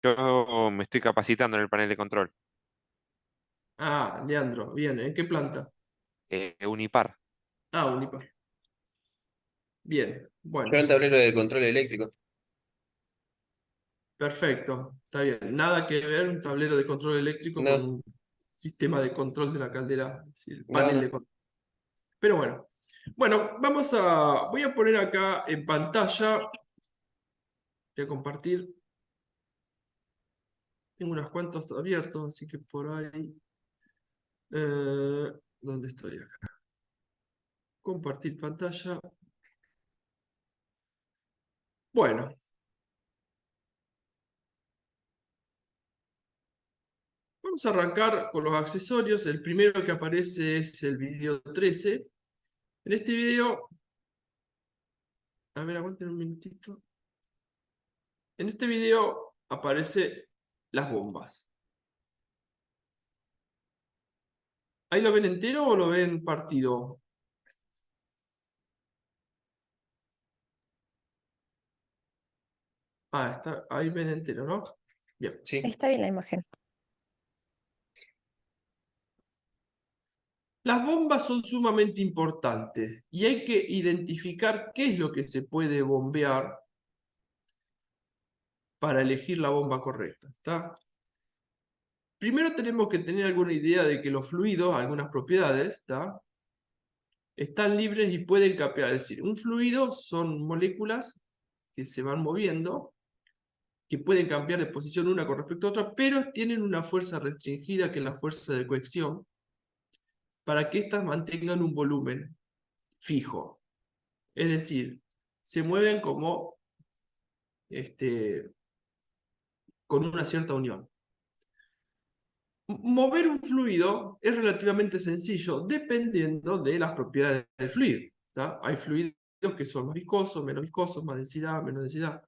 Yo me estoy capacitando en el panel de control. Ah, Leandro, bien, ¿en qué planta? Unipar. Ah, Unipar. Bien, Yo en bueno, tablero de control eléctrico. perfecto, está bien. Nada que ver un tablero de control eléctrico con No, un sistema de control de la caldera, es decir, no, panel de no. control. Pero bueno, voy a poner acá en pantalla, voy a compartir, tengo unos cuantos abiertos, así que por ahí, ¿dónde estoy acá? Compartir pantalla. Bueno, vamos a arrancar con los accesorios. El primero que aparece es el video 13. En este video, a ver, aguanten un minutito. En este video aparece las bombas. ¿Ahí lo ven entero o lo ven partido? Ah, está, ahí ven entero, ¿no? Bien. Sí. Está bien la imagen. Las bombas son sumamente importantes y hay que identificar qué es lo que se puede bombear para elegir la bomba correcta. ¿Está? Primero tenemos que tener alguna idea de que los fluidos, algunas propiedades, ¿está? Están libres y pueden cambiar. Es decir, un fluido son moléculas que se van moviendo, que pueden cambiar de posición una con respecto a otra, pero tienen una fuerza restringida que es la fuerza de cohesión, para que éstas mantengan un volumen fijo. Es decir, se mueven como con una cierta unión. Mover un fluido es relativamente sencillo dependiendo de las propiedades del fluido. ¿Tá? Hay fluidos que son más viscosos, más densidad, menos densidad.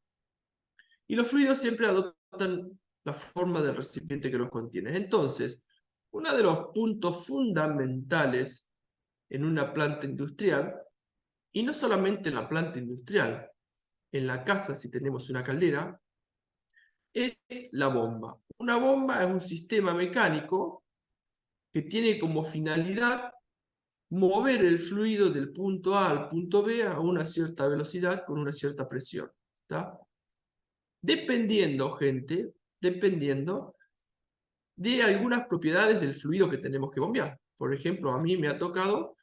Y los fluidos siempre adoptan la forma del recipiente que los contiene. Entonces, uno de los puntos fundamentales en una planta industrial, y no solamente en la planta industrial, en la casa si tenemos una caldera, es la bomba. Una bomba es un sistema mecánico que tiene como finalidad mover el fluido del punto A al punto B a una cierta velocidad con una cierta presión. ¿Está? Dependiendo, gente, dependiendo de algunas propiedades del fluido que tenemos que bombear. Por ejemplo, a mí me ha tocado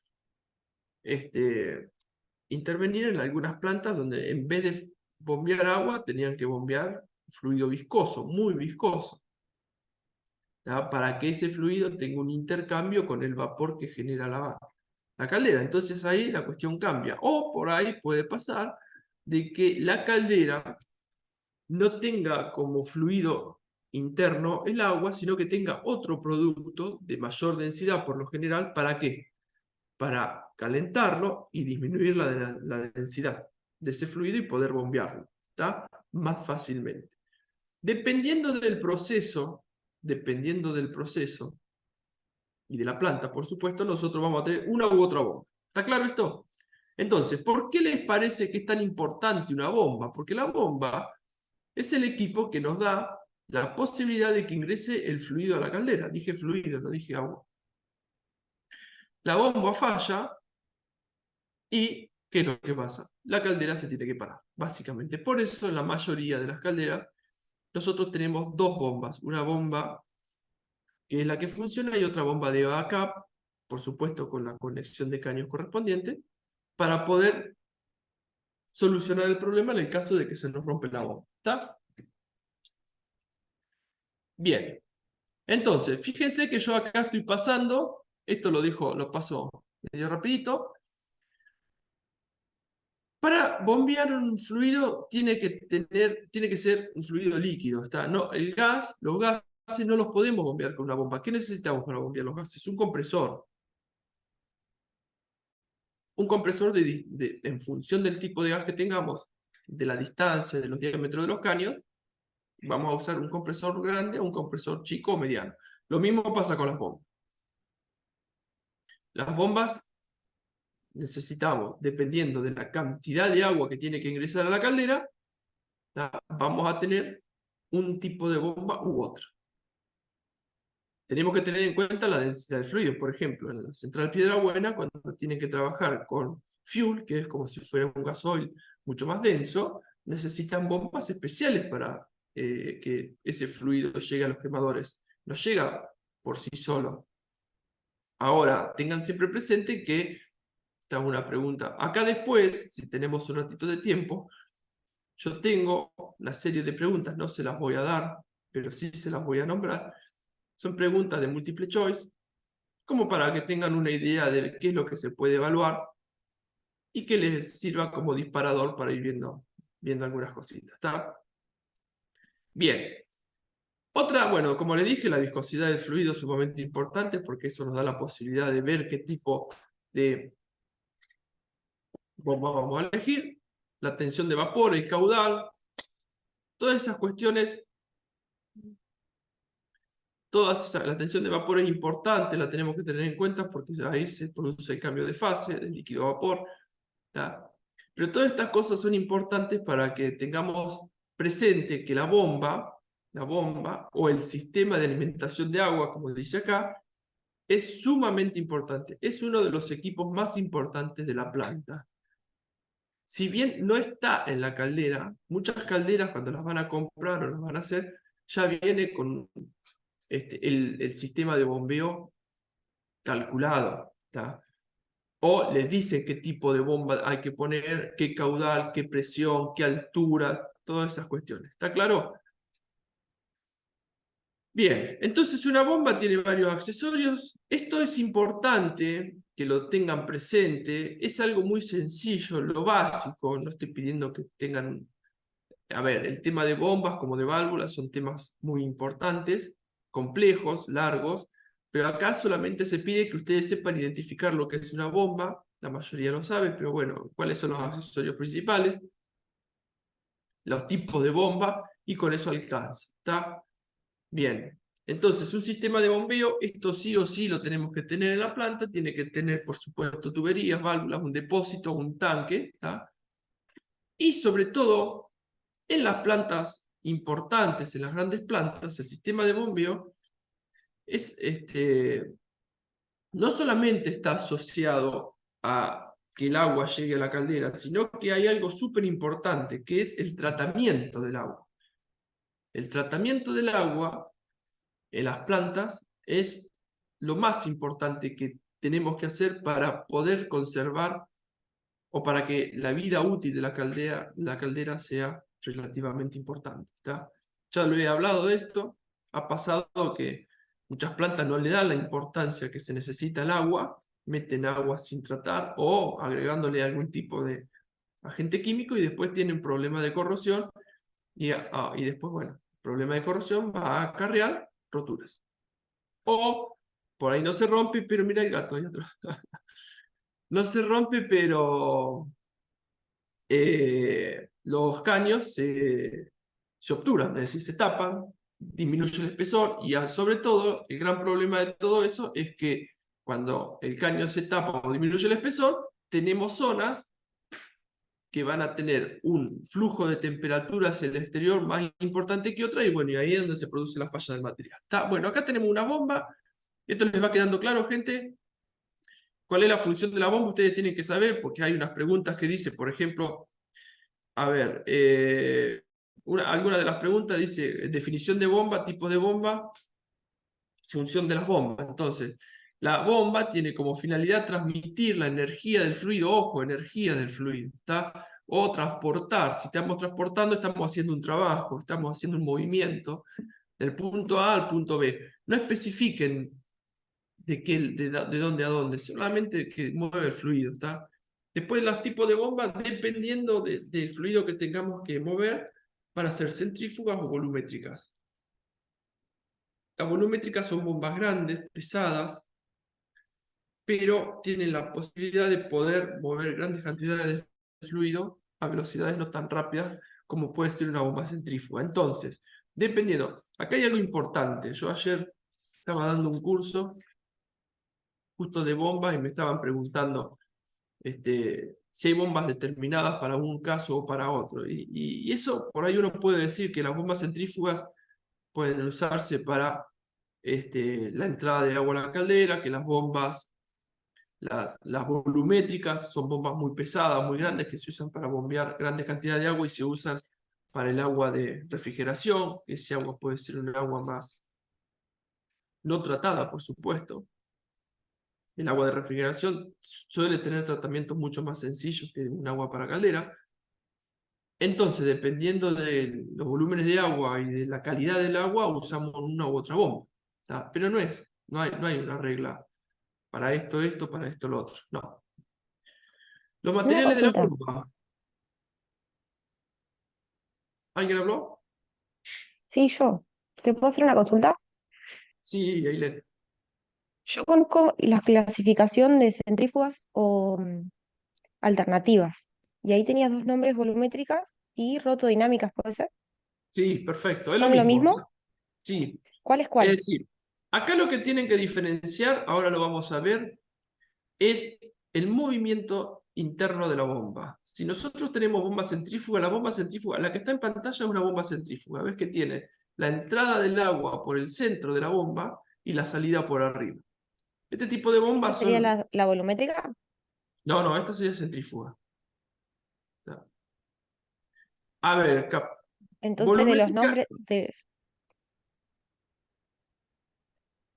intervenir en algunas plantas donde en vez de bombear agua, tenían que bombear fluido viscoso, muy viscoso, ¿tá? Para que ese fluido tenga un intercambio con el vapor que genera la caldera. Entonces ahí la cuestión cambia. O por ahí puede pasar de que la caldera no tenga como fluido interno el agua, sino que tenga otro producto de mayor densidad por lo general. ¿Para qué? Para calentarlo y disminuir la densidad de ese fluido y poder bombearlo, ¿está? Más fácilmente. Dependiendo del proceso y de la planta, por supuesto, nosotros vamos a tener una u otra bomba. ¿Está claro esto? Entonces, ¿por qué les parece que es tan importante una bomba? Porque la bomba es el equipo que nos da la posibilidad de que ingrese el fluido a la caldera. Dije fluido, no dije agua. La bomba falla y ¿qué es lo que pasa? La caldera se tiene que parar, básicamente. Por eso en la mayoría de las calderas nosotros tenemos dos bombas. Una bomba que es la que funciona y otra bomba de backup, por supuesto con la conexión de caños correspondiente, para poder solucionar el problema en el caso de que se nos rompe la bomba. ¿Está? Bien. Entonces, fíjense que yo acá estoy pasando, esto lo paso medio rapidito. Para bombear un fluido tiene que ser un fluido líquido. ¿Está? No, los gases no los podemos bombear con una bomba. ¿Qué necesitamos para bombear los gases? Un compresor. Un compresor en función del tipo de gas que tengamos, de la distancia, de los diámetros de los caños, vamos a usar un compresor grande o un compresor chico o mediano. Lo mismo pasa con las bombas. Las bombas necesitamos, dependiendo de la cantidad de agua que tiene que ingresar a la caldera, vamos a tener un tipo de bomba u otro. Tenemos que tener en cuenta la densidad del fluido. Por ejemplo, en la central Piedrabuena, cuando tienen que trabajar con fuel, que es como si fuera un gasoil mucho más denso, necesitan bombas especiales para que ese fluido llegue a los quemadores. No llega por sí solo. Ahora, tengan siempre presente que esta es una pregunta. Acá después, si tenemos un ratito de tiempo, yo tengo una serie de preguntas, no se las voy a dar, pero sí se las voy a nombrar. Son preguntas de múltiple choice, como para que tengan una idea de qué es lo que se puede evaluar y que les sirva como disparador para ir viendo algunas cositas. ¿Está? Bien. Otra, bueno, como les dije, la viscosidad del fluido es sumamente importante porque eso nos da la posibilidad de ver qué tipo de bomba vamos a elegir, la tensión de vapor, el caudal, todas esas cuestiones. La tensión de vapor es importante, la tenemos que tener en cuenta porque ahí se produce el cambio de fase del líquido a vapor. ¿Tá? Pero todas estas cosas son importantes para que tengamos presente que la bomba o el sistema de alimentación de agua, como dice acá, es sumamente importante. Es uno de los equipos más importantes de la planta. Si bien no está en la caldera, muchas calderas cuando las van a comprar o las van a hacer, ya viene con el sistema de bombeo calculado. ¿Tá? O les dice qué tipo de bomba hay que poner, qué caudal, qué presión, qué altura, todas esas cuestiones. ¿Está claro? Bien, entonces una bomba tiene varios accesorios. Esto es importante que lo tengan presente. Es algo muy sencillo, lo básico. No estoy pidiendo que tengan... A ver, el tema de bombas como de válvulas son temas muy importantes, complejos, largos, pero acá solamente se pide que ustedes sepan identificar lo que es una bomba. La mayoría lo sabe, pero bueno, cuáles son los accesorios principales, los tipos de bomba, y con eso alcanza. ¿Está? Bien. Entonces, un sistema de bombeo, esto sí o sí lo tenemos que tener en la planta, tiene que tener, por supuesto, tuberías, válvulas, un depósito, un tanque, ¿tá? Y sobre todo, en las plantas importantes, en las grandes plantas, el sistema de bombeo es, no solamente está asociado a que el agua llegue a la caldera, sino que hay algo súper importante, que es el tratamiento del agua. El tratamiento del agua en las plantas es lo más importante que tenemos que hacer para poder conservar o para que la vida útil de la caldera sea relativamente importante. ¿Está? Ya lo he hablado de esto, ha pasado que muchas plantas no le dan la importancia que se necesita al agua, meten agua sin tratar o agregándole algún tipo de agente químico y después tienen problema de corrosión y después, bueno, el problema de corrosión va a acarrear roturas. O por ahí no se rompe, pero mira el gato ahí atrás. No se rompe, pero los caños se obturan, es decir, se tapan, disminuye el espesor y sobre todo, el gran problema de todo eso es que cuando el caño se tapa o disminuye el espesor, tenemos zonas que van a tener un flujo de temperatura hacia el exterior más importante que otra y bueno, y ahí es donde se produce la falla del material. Bueno, acá tenemos una bomba. ¿Esto les va quedando claro, gente? ¿Cuál es la función de la bomba? Ustedes tienen que saber, porque hay unas preguntas que dice, por ejemplo, a ver, alguna de las preguntas dice definición de bomba, tipo de bomba, función de las bombas. Entonces, la bomba tiene como finalidad transmitir la energía del fluido, ojo, energía del fluido, ¿está? O transportar. Si estamos transportando, estamos haciendo un trabajo, estamos haciendo un movimiento del punto A al punto B. No especifiquen de dónde a dónde, solamente que mueve el fluido, ¿está? Después los tipos de bombas, dependiendo del fluido que tengamos que mover, van a ser centrífugas o volumétricas. Las volumétricas son bombas grandes, pesadas, pero tienen la posibilidad de poder mover grandes cantidades de fluido a velocidades no tan rápidas como puede ser una bomba centrífuga. Entonces, dependiendo, acá hay algo importante. Yo ayer estaba dando un curso justo de bombas y me estaban preguntando si hay bombas determinadas para un caso o para otro. Y eso, por ahí uno puede decir que las bombas centrífugas pueden usarse para la entrada de agua a la caldera, que las bombas, las volumétricas, son bombas muy pesadas, muy grandes, que se usan para bombear grandes cantidades de agua y se usan para el agua de refrigeración. Ese agua puede ser un agua más no tratada, por supuesto. El agua de refrigeración suele tener tratamientos mucho más sencillos que un agua para caldera. Entonces, dependiendo de los volúmenes de agua y de la calidad del agua, usamos una u otra bomba. ¿Tá? Pero no hay una regla para esto, para esto, lo otro. No. Los Una materiales de la consulta. bomba. ¿Alguien habló? Sí, yo. ¿Te puedo hacer una consulta? Sí, Ailén. Yo conozco la clasificación de centrífugas o alternativas. Y ahí tenías dos nombres, volumétricas y rotodinámicas, ¿puede ser? Sí, perfecto. Es lo ¿Son lo mismo. mismo? Sí. ¿Cuál es Es cuál? decir, acá lo que tienen que diferenciar, ahora lo vamos a ver, es el movimiento interno de la bomba. Si nosotros tenemos bomba centrífuga, la que está en pantalla es una bomba centrífuga. ¿Ves que tiene la entrada del agua por el centro de la bomba y la salida por arriba? Este tipo de ¿Esa bombas sería son... la volumétrica? No, no, esta sería centrífuga. A ver, Entonces, de los volumétrica, nombres de...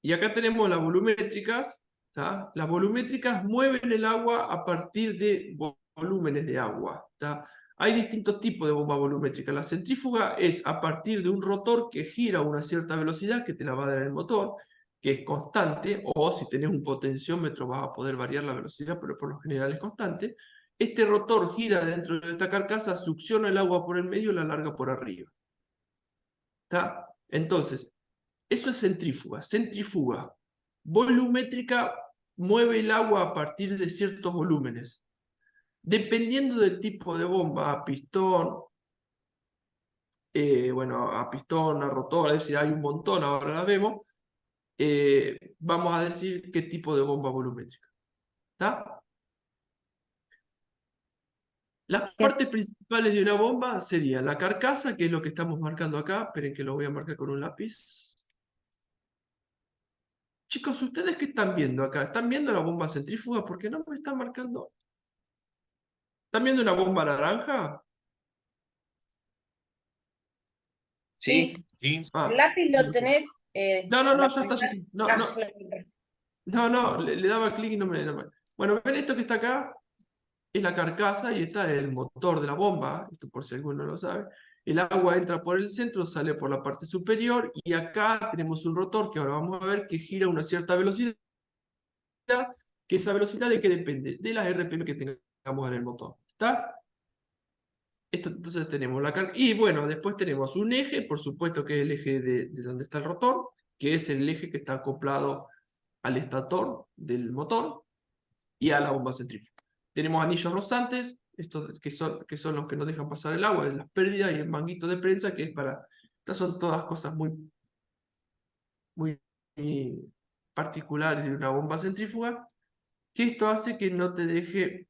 y acá tenemos las volumétricas. ¿Tá? Las volumétricas mueven el agua a partir de volúmenes de agua. ¿Tá? Hay distintos tipos de bomba volumétrica. La centrífuga es a partir de un rotor que gira a una cierta velocidad que te la va a dar el motor, que es constante, o si tenés un potenciómetro vas a poder variar la velocidad, pero por lo general es constante. Este rotor gira dentro de esta carcasa, succiona el agua por el medio y la larga por arriba. ¿Tá? Entonces, eso es centrífuga. Centrífuga volumétrica mueve el agua a partir de ciertos volúmenes. Dependiendo del tipo de bomba, a pistón, bueno, a pistón, a rotor, es decir, hay un montón, ahora la vemos, vamos a decir qué tipo de bomba volumétrica. ¿Tá? Las Bien. partes principales de una bomba serían la carcasa, que es lo que estamos marcando acá. Esperen que lo voy a marcar con un lápiz. Chicos, ¿ustedes qué están viendo acá? ¿Están viendo la bomba centrífuga? ¿Por qué no me están marcando? ¿Están viendo una bomba naranja? Sí, Sí, sí. el Ah, lápiz lo tenés no, no, en no, la ya está. primera. No, Ah, no, ya lo encontré. no, le daba clic y no me. Bueno, ven esto que está acá, es la carcasa y está el motor de la bomba, esto por si alguno no lo sabe. El agua entra por el centro, sale por la parte superior y acá tenemos un rotor que ahora vamos a ver que gira a una cierta velocidad, que esa velocidad de qué depende, de las RPM que tengamos en el motor. ¿Está? Esto, entonces tenemos la carga. Y bueno, después tenemos un eje, por supuesto que es el eje de donde está el rotor, que es el eje que está acoplado al estator del motor y a la bomba centrífuga. Tenemos anillos rosantes, estos que son los que nos dejan pasar el agua, de las pérdidas, y el manguito de prensa, que es para... Estas son todas cosas muy, muy particulares de una bomba centrífuga, que esto hace que no te deje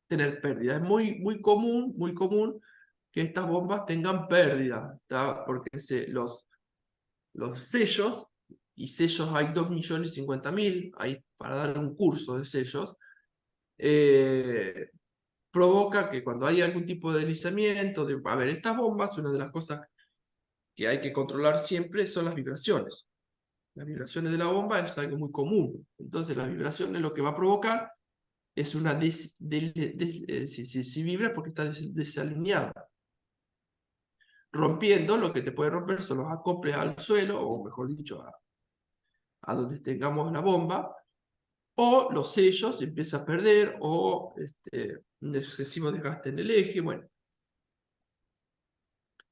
tener pérdidas. Es muy común que estas bombas tengan pérdidas, porque los sellos, y sellos hay 2.050.000, hay para dar un curso de sellos, provoca que cuando hay algún tipo de deslizamiento, a ver, estas bombas, una de las cosas que hay que controlar siempre son las vibraciones. Las vibraciones de la bomba es algo muy común. Entonces, las vibraciones lo que va a provocar es una si vibra porque está desalineada. Rompiendo, lo que te puede romper son los acoples al suelo, o mejor dicho, a donde tengamos la bomba, o los sellos se empieza a perder, o un excesivo desgaste en el eje, bueno,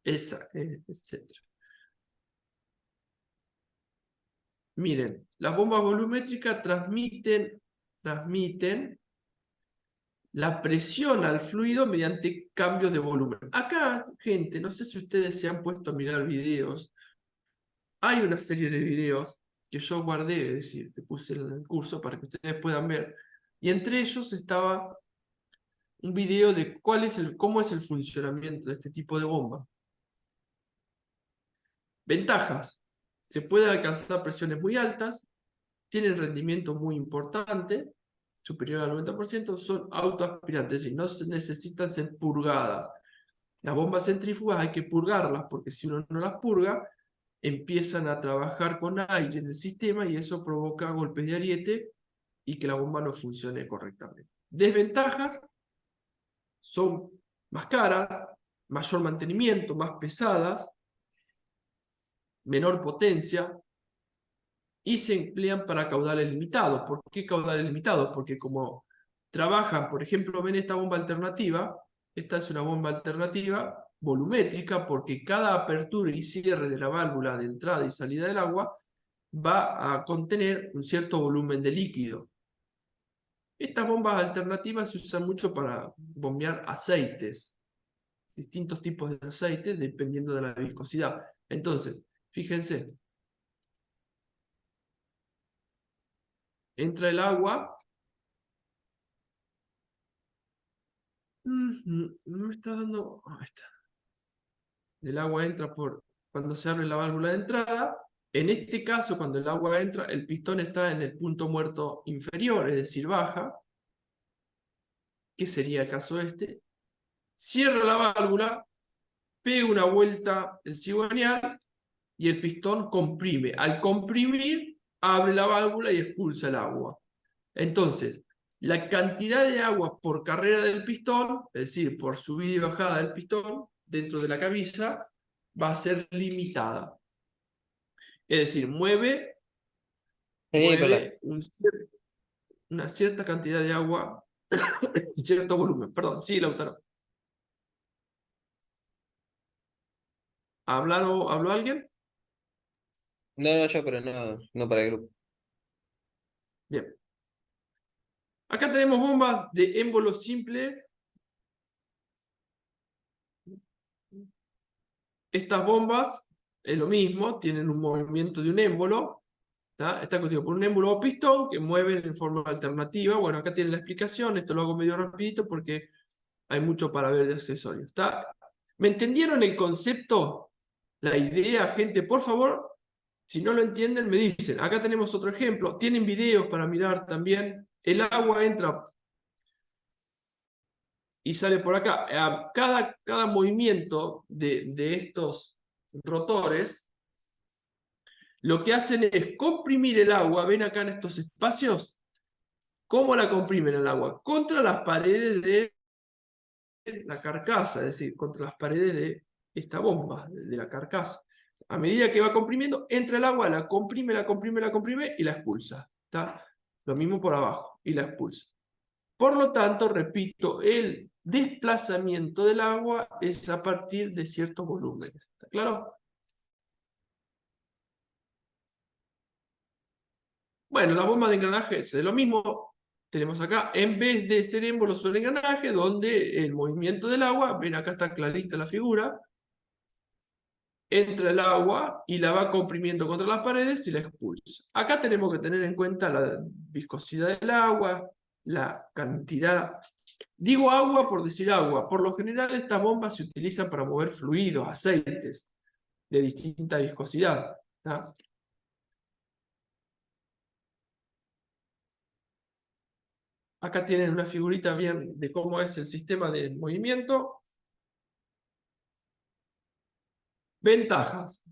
etc. Miren, las bombas volumétricas transmiten la presión al fluido mediante cambios de volumen. Acá, gente, no sé si ustedes se han puesto a mirar videos. Hay una serie de videos que yo guardé, es decir, que puse en el curso para que ustedes puedan ver, Y entre ellos estaba un video de cómo es el funcionamiento de este tipo de bomba. Ventajas. Se pueden alcanzar presiones muy altas, tienen rendimiento muy importante, superior al 90%, son autoaspirantes, es decir, no se necesitan ser purgadas. Las bombas centrífugas hay que purgarlas, porque si uno no las purga, empiezan a trabajar con aire en el sistema y eso provoca golpes de ariete y que la bomba no funcione correctamente. Desventajas son más caras, mayor mantenimiento, más pesadas, menor potencia y se emplean para caudales limitados. ¿Por qué caudales limitados? Porque como trabajan, por ejemplo, ven esta bomba alternativa, esta es una bomba alternativa volumétrica porque cada apertura y cierre de la válvula de entrada y salida del agua va a contener un cierto volumen de líquido. Estas bombas alternativas se usan mucho para bombear aceites, distintos tipos de aceites dependiendo de la viscosidad. Entonces, fíjense, entra el agua. No me está dando. Ahí está. El agua entra cuando se abre la válvula de entrada. En este caso, cuando el agua entra, el pistón está en el punto muerto inferior, es decir, baja, que sería el caso este. Cierra la válvula, pega una vuelta el cigüeñal y el pistón comprime. Al comprimir, abre la válvula y expulsa el agua. Entonces, la cantidad de agua por carrera del pistón, es decir, por subida y bajada del pistón, dentro de la camisa, va a ser limitada. Es decir, mueve Nicolás, una cierta cantidad de agua, cierto volumen. Perdón, sí, Lautaro. ¿Habló alguien? no, yo, pero no para el grupo. Bien. Acá tenemos bombas de émbolo simple. Estas bombas es lo mismo, tienen un movimiento de un émbolo. Está constituido por un émbolo o pistón que mueven en forma alternativa. Bueno, acá tienen la explicación. Esto lo hago medio rapidito porque hay mucho para ver de accesorios. ¿Me entendieron el concepto? La idea, gente, por favor, si no lo entienden, me dicen. Acá tenemos otro ejemplo. Tienen videos para mirar también. El agua entra y sale por acá. Cada movimiento de estos rotores, lo que hacen es comprimir el agua. ¿Ven acá en estos espacios? ¿Cómo la comprimen el agua? Contra las paredes de la carcasa, es decir, contra las paredes de esta bomba, de la carcasa. A medida que va comprimiendo, entra el agua, la comprime, la comprime, la comprime y la expulsa. ¿Está? Lo mismo por abajo, y la expulsa. Por lo tanto, repito, el desplazamiento del agua es a partir de ciertos volúmenes. ¿Está claro? Bueno, la bomba de engranaje es lo mismo. Tenemos acá, en vez de ser émbolo, son engranaje, donde el movimiento del agua, ven acá está clarita la figura, entra el agua y la va comprimiendo contra las paredes y la expulsa. Acá tenemos que tener en cuenta la viscosidad del agua, la cantidad. Digo agua por decir agua. Por lo general estas bombas se utilizan para mover fluidos, aceites de distinta viscosidad. ¿Tá? Acá tienen una figurita bien de cómo es el sistema de movimiento. Ventajas.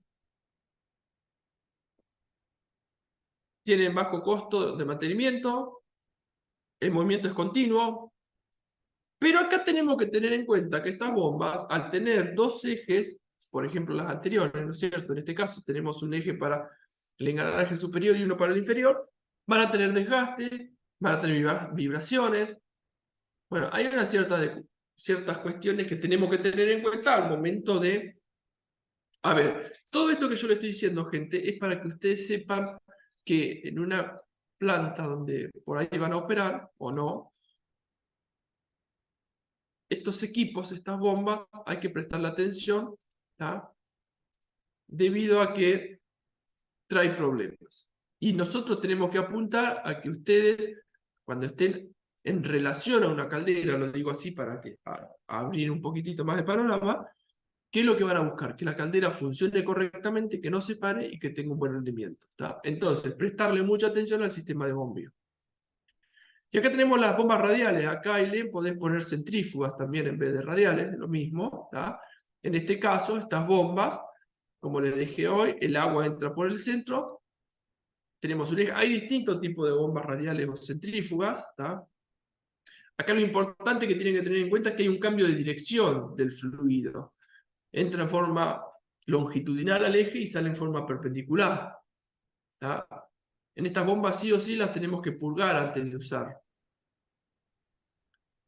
Tienen bajo costo de mantenimiento. El movimiento es continuo. Pero acá tenemos que tener en cuenta que estas bombas, al tener dos ejes, por ejemplo las anteriores, ¿no es cierto? En este caso tenemos un eje para el engranaje superior y uno para el inferior, van a tener desgaste, van a tener vibraciones. Bueno, hay ciertas cuestiones que tenemos que tener en cuenta al momento de... A ver, todo esto que yo le estoy diciendo, gente, es para que ustedes sepan que en una planta donde por ahí van a operar, o no, estos equipos, estas bombas, hay que prestarle atención, ¿tá? Debido a que trae problemas. Y nosotros tenemos que apuntar a que ustedes, cuando estén en relación a una caldera, lo digo así para abrir un poquitito más de panorama, ¿qué es lo que van a buscar? Que la caldera funcione correctamente, que no se pare y que tenga un buen rendimiento. ¿Está? Entonces, prestarle mucha atención al sistema de bombeo. Y acá tenemos las bombas radiales. Acá, Ailén, podés poner centrífugas también en vez de radiales, lo mismo. ¿Está? En este caso, estas bombas, como les dije hoy, el agua entra por el centro. Tenemos hay distintos tipos de bombas radiales o centrífugas. ¿Está? Acá lo importante que tienen que tener en cuenta es que hay un cambio de dirección del fluido. Entra en forma longitudinal al eje y sale en forma perpendicular. ¿Tá? En estas bombas sí o sí las tenemos que purgar antes de usar.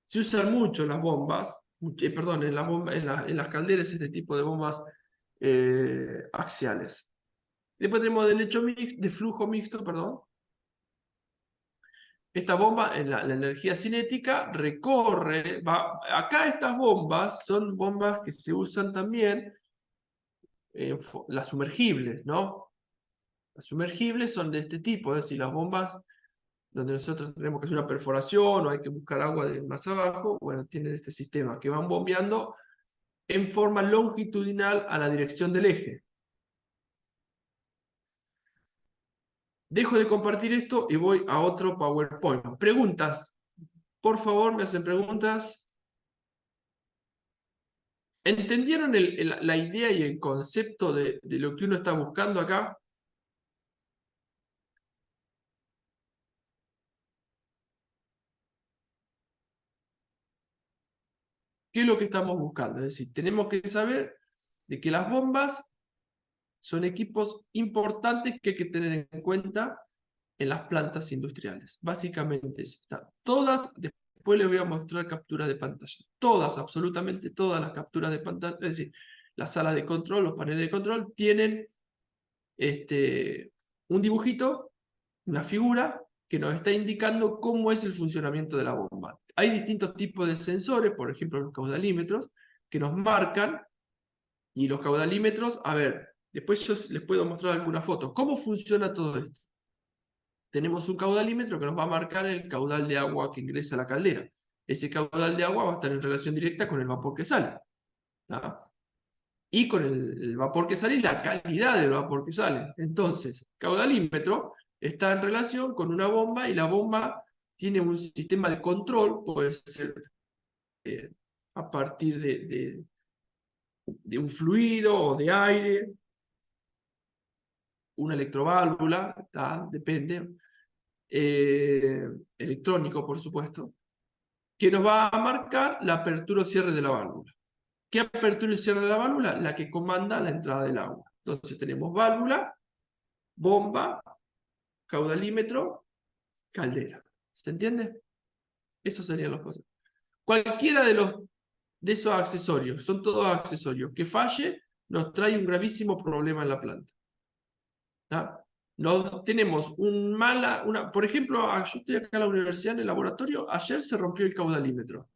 Se usan mucho las bombas, perdón, en las calderas este tipo de bombas axiales. Después tenemos de flujo mixto, perdón. Esta bomba, la energía cinética, recorre, acá estas bombas son bombas que se usan también, las sumergibles, ¿no? Las sumergibles son de este tipo, es decir, las bombas donde nosotros tenemos que hacer una perforación o hay que buscar agua de más abajo, bueno, tienen este sistema que van bombeando en forma longitudinal a la dirección del eje. Dejo de compartir esto y voy a otro PowerPoint. Preguntas. Por favor, me hacen preguntas. ¿Entendieron la idea y el concepto de lo que uno está buscando acá? ¿Qué es lo que estamos buscando? Es decir, tenemos que saber de que las bombas son equipos importantes que hay que tener en cuenta en las plantas industriales. Básicamente eso. Todas, después les voy a mostrar capturas de pantalla. Todas, absolutamente todas las capturas de pantalla, es decir, las salas de control, los paneles de control, tienen un dibujito, una figura, que nos está indicando cómo es el funcionamiento de la bomba. Hay distintos tipos de sensores, por ejemplo los caudalímetros, que nos marcan, y los caudalímetros, a ver, después yo les puedo mostrar algunas fotos. ¿Cómo funciona todo esto? Tenemos un caudalímetro que nos va a marcar el caudal de agua que ingresa a la caldera. Ese caudal de agua va a estar en relación directa con el vapor que sale. ¿Tá? Y con el vapor que sale y la calidad del vapor que sale. Entonces, caudalímetro está en relación con una bomba y la bomba tiene un sistema de control, puede ser a partir de un fluido o de aire, una electroválvula, depende, electrónico por supuesto, que nos va a marcar la apertura o cierre de la válvula. ¿Qué apertura y cierre de la válvula? La que comanda la entrada del agua. Entonces tenemos válvula, bomba, caudalímetro, caldera. ¿Se entiende? Esos serían los cosas. Cualquiera de esos accesorios, son todos accesorios, que falle nos trae un gravísimo problema en la planta. ¿Tá? Tenemos por ejemplo, yo estoy acá en la universidad, en el laboratorio, ayer se rompió el caudalímetro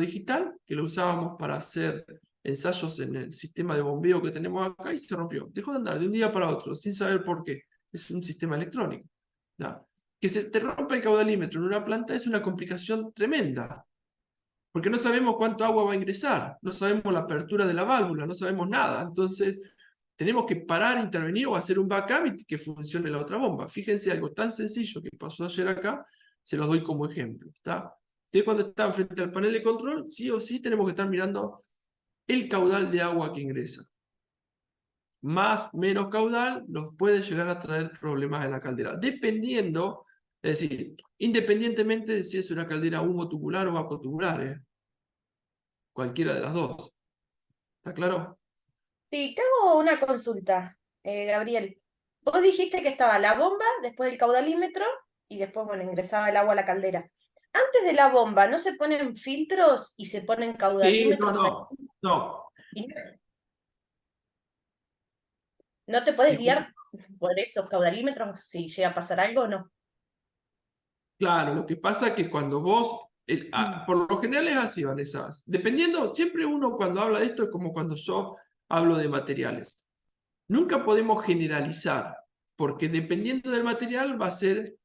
digital, que lo usábamos para hacer ensayos en el sistema de bombeo que tenemos acá, y se rompió. Dejó de andar de un día para otro, sin saber por qué. Es un sistema electrónico. ¿Tá? Que se te rompa el caudalímetro en una planta es una complicación tremenda, porque no sabemos cuánto agua va a ingresar, no sabemos la apertura de la válvula, no sabemos nada. Entonces, tenemos que parar, intervenir o hacer un backup y que funcione la otra bomba. Fíjense, algo tan sencillo que pasó ayer acá, se los doy como ejemplo. ¿Está? Ustedes cuando están frente al panel de control, sí o sí tenemos que estar mirando el caudal de agua que ingresa. Más, menos caudal, nos puede llegar a traer problemas en la caldera. Dependiendo, es decir, independientemente de si es una caldera humo-tubular o vacuo-tubular. Cualquiera de las dos. ¿Está claro? Sí, tengo una consulta, Gabriel. Vos dijiste que estaba la bomba, después el caudalímetro y después, bueno, ingresaba el agua a la caldera. Antes de la bomba, ¿no se ponen filtros y se ponen Sí, caudalímetros ahí? no. ¿Y no te puedes Disculpe. guiar por esos caudalímetros si llega a pasar algo o no? Claro, lo que pasa es que cuando vos, por lo general es así, Vanessa, dependiendo, siempre uno cuando habla de esto es como cuando yo hablo de materiales. Nunca podemos generalizar, porque dependiendo del material va a ser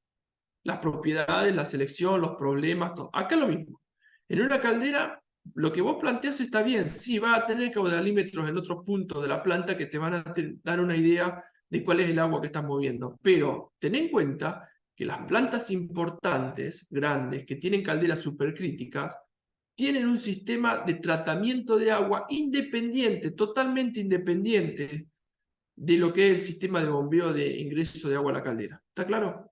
las propiedades, la selección, los problemas, todo. Acá lo mismo. En una caldera, lo que vos planteás está bien. Sí, va a tener caudalímetros en otros puntos de la planta que te van a dar una idea de cuál es el agua que estás moviendo. Pero ten en cuenta que las plantas importantes, grandes, que tienen calderas supercríticas, tienen un sistema de tratamiento de agua independiente, totalmente independiente de lo que es el sistema de bombeo de ingreso de agua a la caldera. ¿Está claro?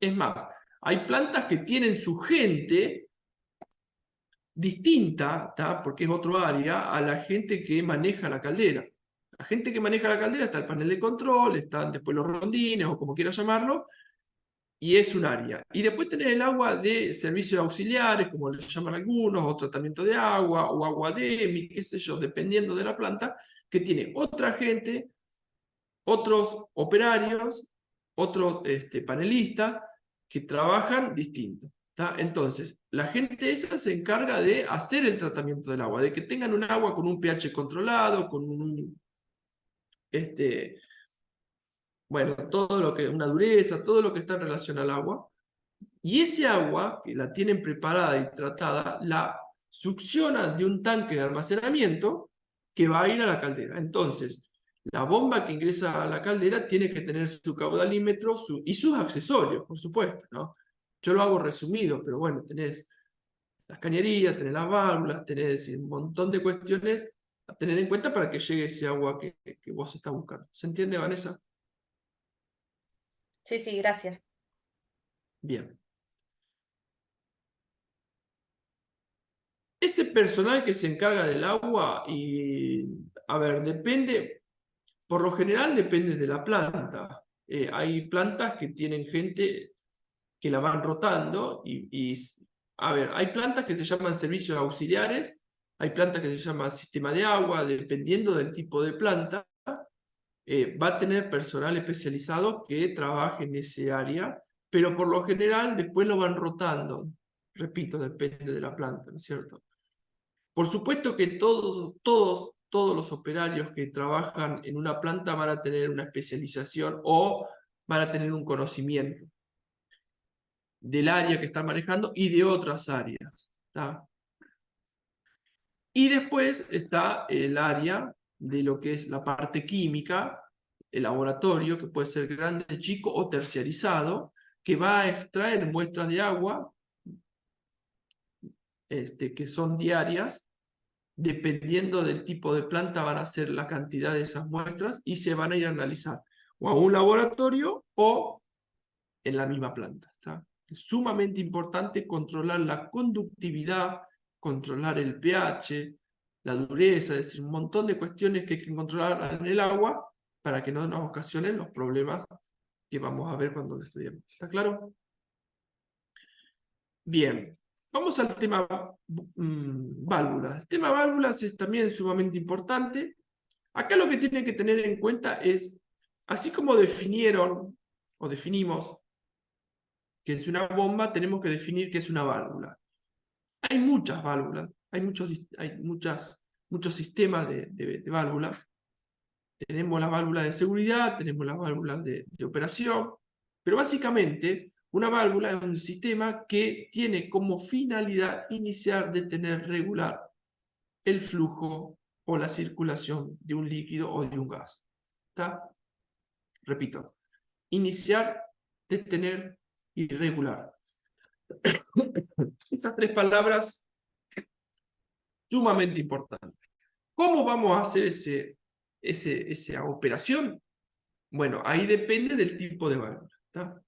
Es más, hay plantas que tienen su gente distinta, ¿tá? Porque es otro área, a la gente que maneja la caldera. La gente que maneja la caldera está el panel de control, están después los rondines o como quieras llamarlo, y es un área. Y después tenés el agua de servicios auxiliares, como le llaman algunos, o tratamiento de agua, o agua DEMI, qué sé yo, dependiendo de la planta, que tiene otra gente, otros operarios, otros panelistas, que trabajan distinto. ¿Tá? Entonces, la gente esa se encarga de hacer el tratamiento del agua, de que tengan un agua con un pH controlado, con bueno, todo lo que, una dureza, todo lo que está en relación al agua. Y ese agua, que la tienen preparada y tratada, la succionan de un tanque de almacenamiento que va a ir a la caldera. Entonces, la bomba que ingresa a la caldera tiene que tener su caudalímetro y sus accesorios, por supuesto, ¿no? Yo lo hago resumido, pero bueno, tenés las cañerías, tenés las válvulas, tenés un montón de cuestiones a tener en cuenta para que llegue ese agua que vos estás buscando. ¿Se entiende, Vanessa? Sí, sí, gracias. Bien. Ese personal que se encarga del agua, y a ver, depende, por lo general depende de la planta. Hay plantas que tienen gente que la van rotando a ver, hay plantas que se llaman servicios auxiliares, hay plantas que se llaman sistema de agua, dependiendo del tipo de planta, va a tener personal especializado que trabaje en ese área, pero por lo general después lo van rotando. Repito, depende de la planta, ¿no es cierto? Por supuesto que todos los operarios que trabajan en una planta van a tener una especialización o van a tener un conocimiento del área que están manejando y de otras áreas. ¿Tá? Y después está el área de lo que es la parte química, el laboratorio, que puede ser grande, chico o terciarizado, que va a extraer muestras de agua que son diarias. Dependiendo del tipo de planta van a ser la cantidad de esas muestras y se van a ir a analizar o a un laboratorio o en la misma planta. ¿Está? Es sumamente importante controlar la conductividad, controlar el pH, la dureza, es decir, un montón de cuestiones que hay que controlar en el agua para que no nos ocasionen los problemas que vamos a ver cuando lo estudiemos. ¿Está claro? Bien. Vamos al tema válvulas. El tema válvulas es también sumamente importante. Acá lo que tienen que tener en cuenta es, así como definieron o definimos que es una bomba, tenemos que definir qué es una válvula. Hay muchas válvulas, hay muchos sistemas de válvulas. Tenemos las válvulas de seguridad, tenemos las válvulas de operación, pero básicamente una válvula es un sistema que tiene como finalidad iniciar, detener, regular el flujo o la circulación de un líquido o de un gas. ¿Está? Repito, iniciar, detener y regular. Esas tres palabras sumamente importantes. ¿Cómo vamos a hacer esa operación? Bueno, ahí depende del tipo de válvula. ¿Está?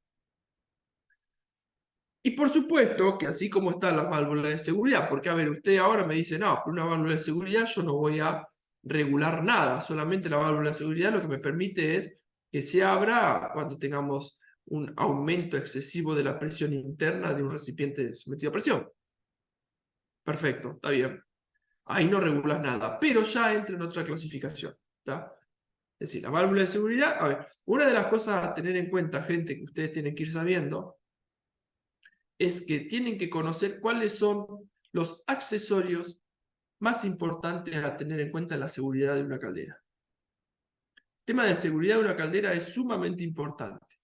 Y por supuesto que así como están las válvulas de seguridad, porque a ver, usted ahora me dice, no, por una válvula de seguridad yo no voy a regular nada, solamente la válvula de seguridad lo que me permite es que se abra cuando tengamos un aumento excesivo de la presión interna de un recipiente sometido a presión. Perfecto, está bien. Ahí no regulas nada, pero ya entra en otra clasificación. ¿Está? Es decir, la válvula de seguridad, a ver, una de las cosas a tener en cuenta, gente, que ustedes tienen que ir sabiendo, es que tienen que conocer cuáles son los accesorios más importantes a tener en cuenta en la seguridad de una caldera. El tema de seguridad de una caldera es sumamente importante.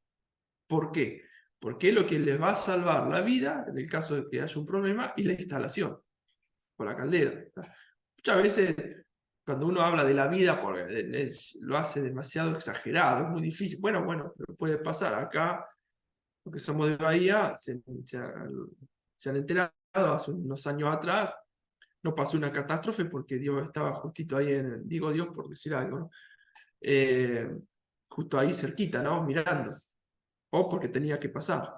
¿Por qué? porque es lo que les va a salvar la vida en el caso de que haya un problema y la instalación con la caldera. Muchas veces cuando uno habla de la vida porque lo hace demasiado exagerado, es muy difícil. Bueno, pero puede pasar. Acá, porque somos de Bahía, se han enterado hace unos años atrás, no pasó una catástrofe porque Dios estaba justito ahí, digo Dios por decir algo, ¿no? Justo ahí cerquita, ¿no? Mirando. O porque tenía que pasar.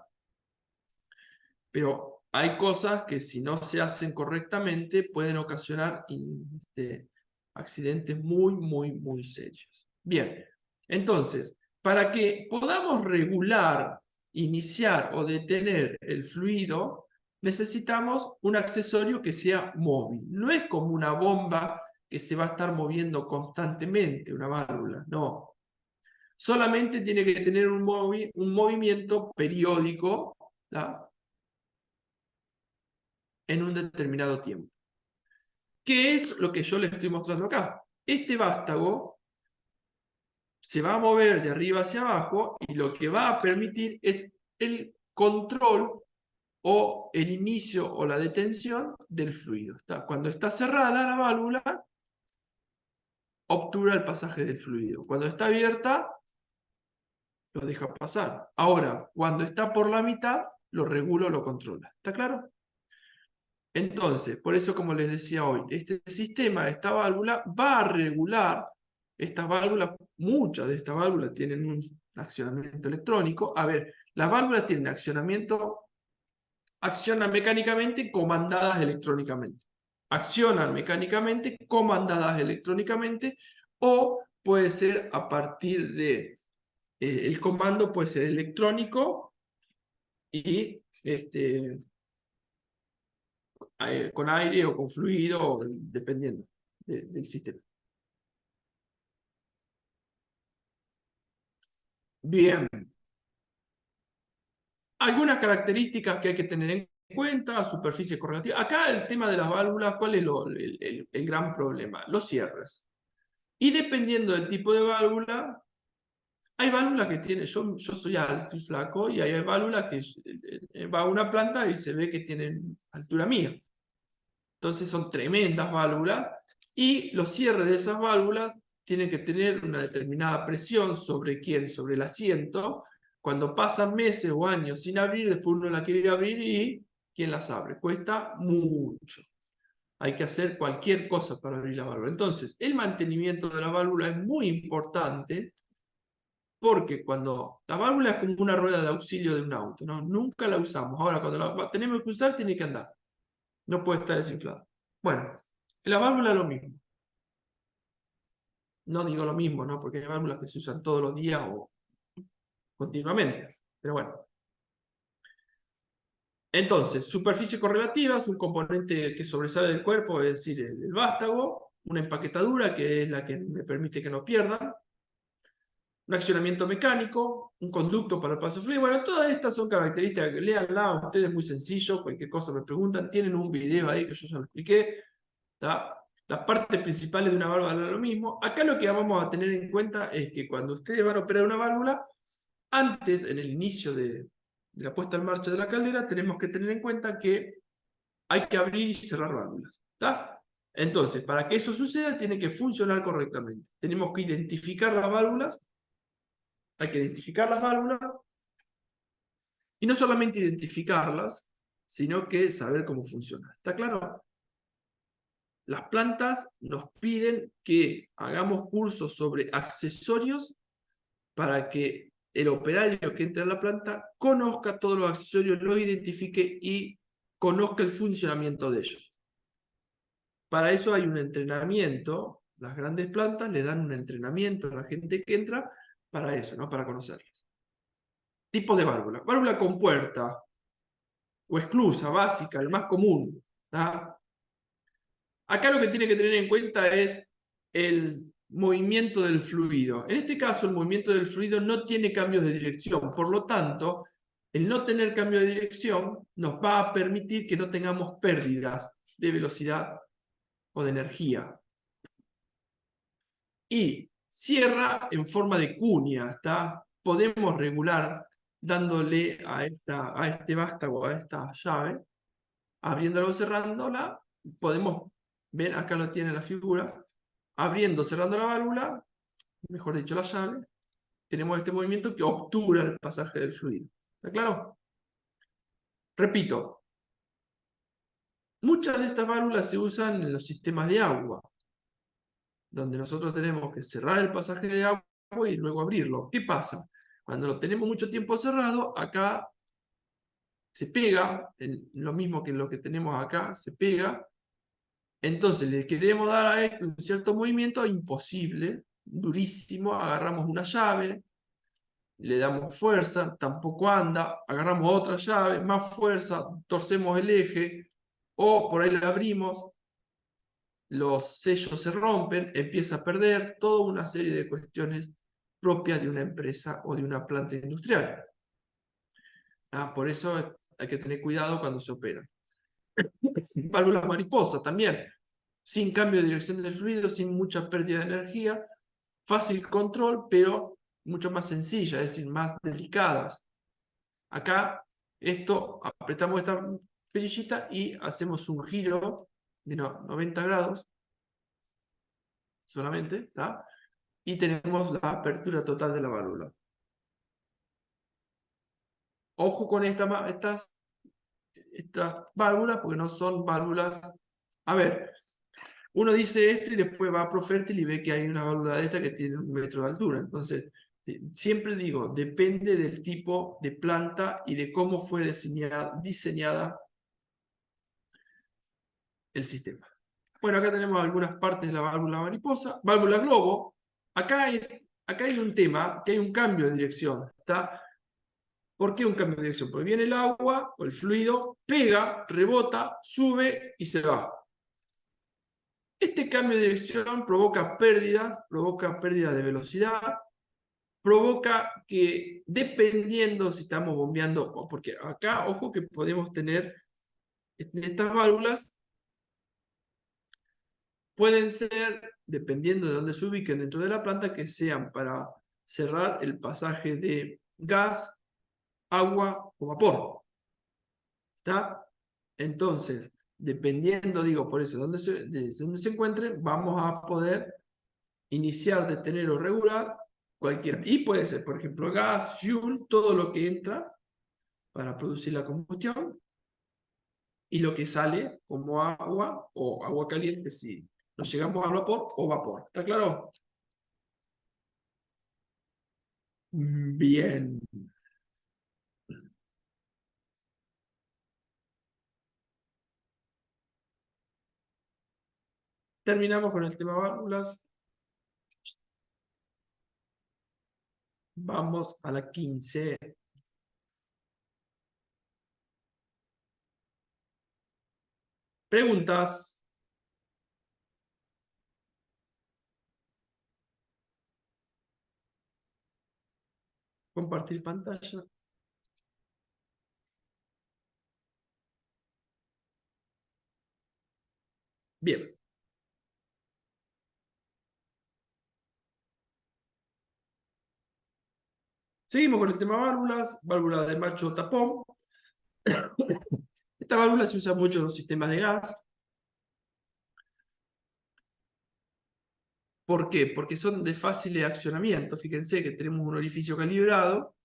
Pero hay cosas que si no se hacen correctamente pueden ocasionar accidentes muy, muy, muy serios. Bien, entonces, para que podamos regular, iniciar o detener el fluido, necesitamos un accesorio que sea móvil. No es como una bomba que se va a estar moviendo constantemente, una válvula, no. Solamente tiene que tener un movimiento periódico, ¿tá? En un determinado tiempo. ¿Qué es lo que yo les estoy mostrando acá? Este vástago se va a mover de arriba hacia abajo y lo que va a permitir es el control o el inicio o la detención del fluido. Cuando está cerrada la válvula, obtura el pasaje del fluido. Cuando está abierta, lo deja pasar. Ahora, cuando está por la mitad, lo regula o lo controla. ¿Está claro? Entonces, por eso, como les decía hoy, este sistema, esta válvula, va a regular estas válvulas. Muchas de estas válvulas tienen un accionamiento electrónico. A ver, las válvulas tienen accionamiento, accionan mecánicamente, comandadas electrónicamente. Accionan mecánicamente, comandadas electrónicamente, o puede ser a partir de, el comando puede ser electrónico y con aire o con fluido, dependiendo del sistema. Bien. Algunas características que hay que tener en cuenta: superficie correlativa. Acá el tema de las válvulas, ¿cuál es el gran problema? Los cierres. Y dependiendo del tipo de válvula, hay válvulas que tienen, yo soy alto y flaco, y hay válvulas que va a una planta y se ve que tienen altura mía. Entonces son tremendas válvulas, y los cierres de esas válvulas tienen que tener una determinada presión sobre ¿quién? Sobre el asiento. Cuando pasan meses o años sin abrir, después uno la quiere abrir y ¿quién las abre? Cuesta mucho. Hay que hacer cualquier cosa para abrir la válvula. Entonces, el mantenimiento de la válvula es muy importante, porque cuando la válvula es como una rueda de auxilio de un auto, ¿no? Nunca la usamos. Ahora, cuando la tenemos que usar, tiene que andar. No puede estar desinflada. Bueno, la válvula es lo mismo. No digo lo mismo, ¿no? Porque hay válvulas que se usan todos los días o continuamente. Pero bueno. Entonces, superficie correlativa es un componente que sobresale del cuerpo, es decir, el vástago. Una empaquetadura, que es la que me permite que no pierdan. Un accionamiento mecánico, un conducto para el paso de fluido. Bueno, todas estas son características que léanla, ustedes, es muy sencillo, cualquier cosa me preguntan, tienen un video ahí que yo ya lo expliqué, ¿tá? Las partes principales de una válvula es lo mismo. Acá lo que vamos a tener en cuenta es que cuando ustedes van a operar una válvula, antes, en el inicio de la puesta en marcha de la caldera, tenemos que tener en cuenta que hay que abrir y cerrar válvulas, ¿tá? Entonces, para que eso suceda, tiene que funcionar correctamente. Tenemos que identificar las válvulas. Hay que identificar las válvulas, y no solamente identificarlas, sino que saber cómo funciona. ¿Está claro? Las plantas nos piden que hagamos cursos sobre accesorios para que el operario que entre a la planta conozca todos los accesorios, los identifique y conozca el funcionamiento de ellos. Para eso hay un entrenamiento. Las grandes plantas le dan un entrenamiento a la gente que entra para eso, ¿no? Para conocerlas. Tipos de válvula. Válvula compuerta o esclusa, básica, el más común, ¿tá? Acá lo que tiene que tener en cuenta es el movimiento del fluido. En este caso, el movimiento del fluido no tiene cambios de dirección. Por lo tanto, el no tener cambio de dirección nos va a permitir que no tengamos pérdidas de velocidad o de energía. Y cierra en forma de cuña, ¿tá? Podemos regular dándole a este vástago, a esta llave, abriéndola o cerrándola, podemos ver, acá lo tiene la figura, abriendo, cerrando la válvula, mejor dicho la llave, tenemos este movimiento que obtura el pasaje del fluido. ¿Está claro? Repito, muchas de estas válvulas se usan en los sistemas de agua, donde nosotros tenemos que cerrar el pasaje de agua y luego abrirlo. ¿Qué pasa? Cuando lo tenemos mucho tiempo cerrado, acá se pega, lo mismo que lo que tenemos acá, se pega. Entonces le queremos dar a esto un cierto movimiento, imposible, durísimo, agarramos una llave, le damos fuerza, tampoco anda, agarramos otra llave, más fuerza, torcemos el eje, o por ahí la abrimos, los sellos se rompen, empieza a perder, toda una serie de cuestiones propias de una empresa o de una planta industrial. Por eso hay que tener cuidado cuando se opera. Válvulas mariposa también, sin cambio de dirección del fluido, sin mucha pérdida de energía, fácil control, pero mucho más sencilla, es decir, más delicadas. Acá, apretamos esta perillita y hacemos un giro de 90 grados solamente, ¿tá? Y tenemos la apertura total de la válvula. Ojo con estas válvulas, porque no son válvulas. A ver, uno dice esto y después va a Profértil y ve que hay una válvula de esta que tiene 1 metro de altura. Entonces, siempre digo, depende del tipo de planta y de cómo fue diseñada el sistema. Bueno, acá tenemos algunas partes de la válvula mariposa. Válvula globo. Acá hay un tema, que hay un cambio de dirección. ¿Está? ¿Por qué un cambio de dirección? Porque viene el agua o el fluido, pega, rebota, sube y se va. Este cambio de dirección provoca pérdida de velocidad, provoca que dependiendo si estamos bombeando, porque acá, ojo que podemos tener estas válvulas, pueden ser, dependiendo de dónde se ubiquen dentro de la planta, que sean para cerrar el pasaje de gas, agua o vapor. ¿Está? Entonces, dependiendo, digo, por eso, de dónde se encuentren, vamos a poder iniciar, detener o regular cualquiera. Y puede ser, por ejemplo, gas, fuel, todo lo que entra para producir la combustión y lo que sale como agua o agua caliente si nos llegamos al vapor o vapor. ¿Está claro? Bien. Terminamos con el tema válvulas. Vamos a la 15. Preguntas. Compartir pantalla. Bien. Seguimos con el tema válvulas. Válvula de macho tapón. Esta válvula se usa mucho en los sistemas de gas. ¿Por qué? Porque son de fácil accionamiento. Fíjense que tenemos un orificio calibrado,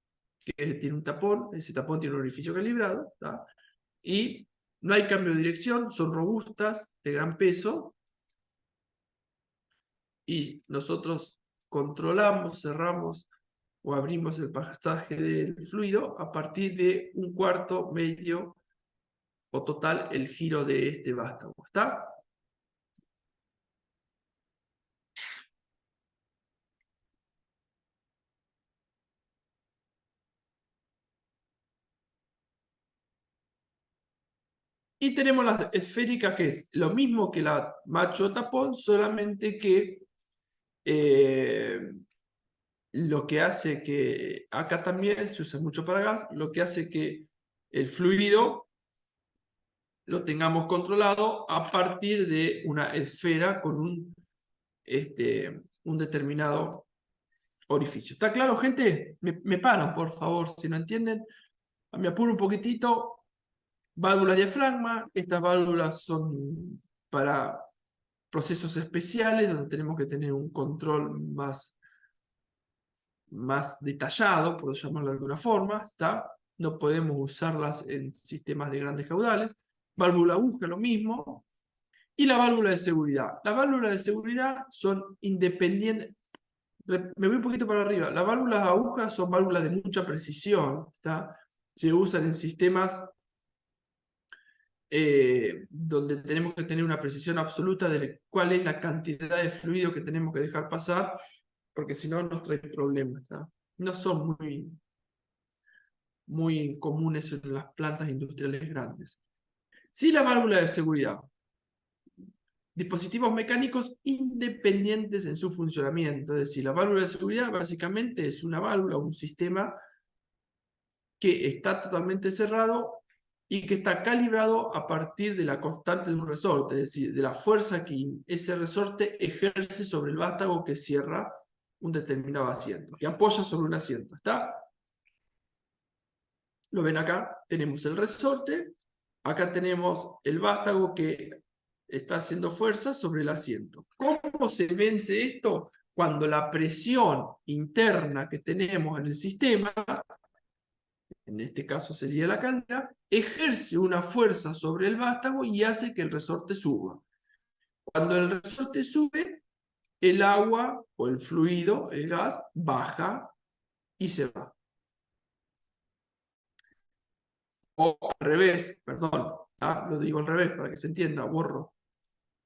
que tiene un tapón, ese tapón tiene un orificio calibrado, ¿tá? Y no hay cambio de dirección, son robustas, de gran peso, y nosotros controlamos, cerramos o abrimos el pasaje del fluido a partir de un cuarto, medio o total el giro de este vástago. ¿Está? Y tenemos la esférica, que es lo mismo que la macho tapón, solamente que lo que hace que, acá también se usa mucho para gas, lo que hace que el fluido lo tengamos controlado a partir de una esfera con un determinado orificio. ¿Está claro, gente? Me paran, por favor, si no entienden. Me apuro un poquitito. Válvulas diafragma. Estas válvulas son para procesos especiales donde tenemos que tener un control más detallado, por llamarlo de alguna forma, ¿está? No podemos usarlas en sistemas de grandes caudales. Válvula aguja, lo mismo. Y la válvula de seguridad. Las válvulas de seguridad son independientes. Me voy un poquito para arriba. Las válvulas agujas son válvulas de mucha precisión, ¿está? Se usan en sistemas donde tenemos que tener una precisión absoluta de cuál es la cantidad de fluido que tenemos que dejar pasar, porque si no nos trae problemas, ¿está? No son muy comunes en las plantas industriales grandes. Sí, la válvula de seguridad. Dispositivos mecánicos independientes en su funcionamiento. Es decir, la válvula de seguridad básicamente es una válvula, un sistema que está totalmente cerrado y que está calibrado a partir de la constante de un resorte, es decir, de la fuerza que ese resorte ejerce sobre el vástago que cierra un determinado asiento, que apoya sobre un asiento. ¿Está? Lo ven acá, tenemos el resorte, acá tenemos el vástago que está haciendo fuerza sobre el asiento. ¿Cómo se vence esto? Cuando la presión interna que tenemos en el sistema, en este caso sería la caldera, ejerce una fuerza sobre el vástago y hace que el resorte suba. Cuando el resorte sube, el agua o el fluido, el gas, baja y se va. O al revés, perdón, lo digo al revés para que se entienda, borro.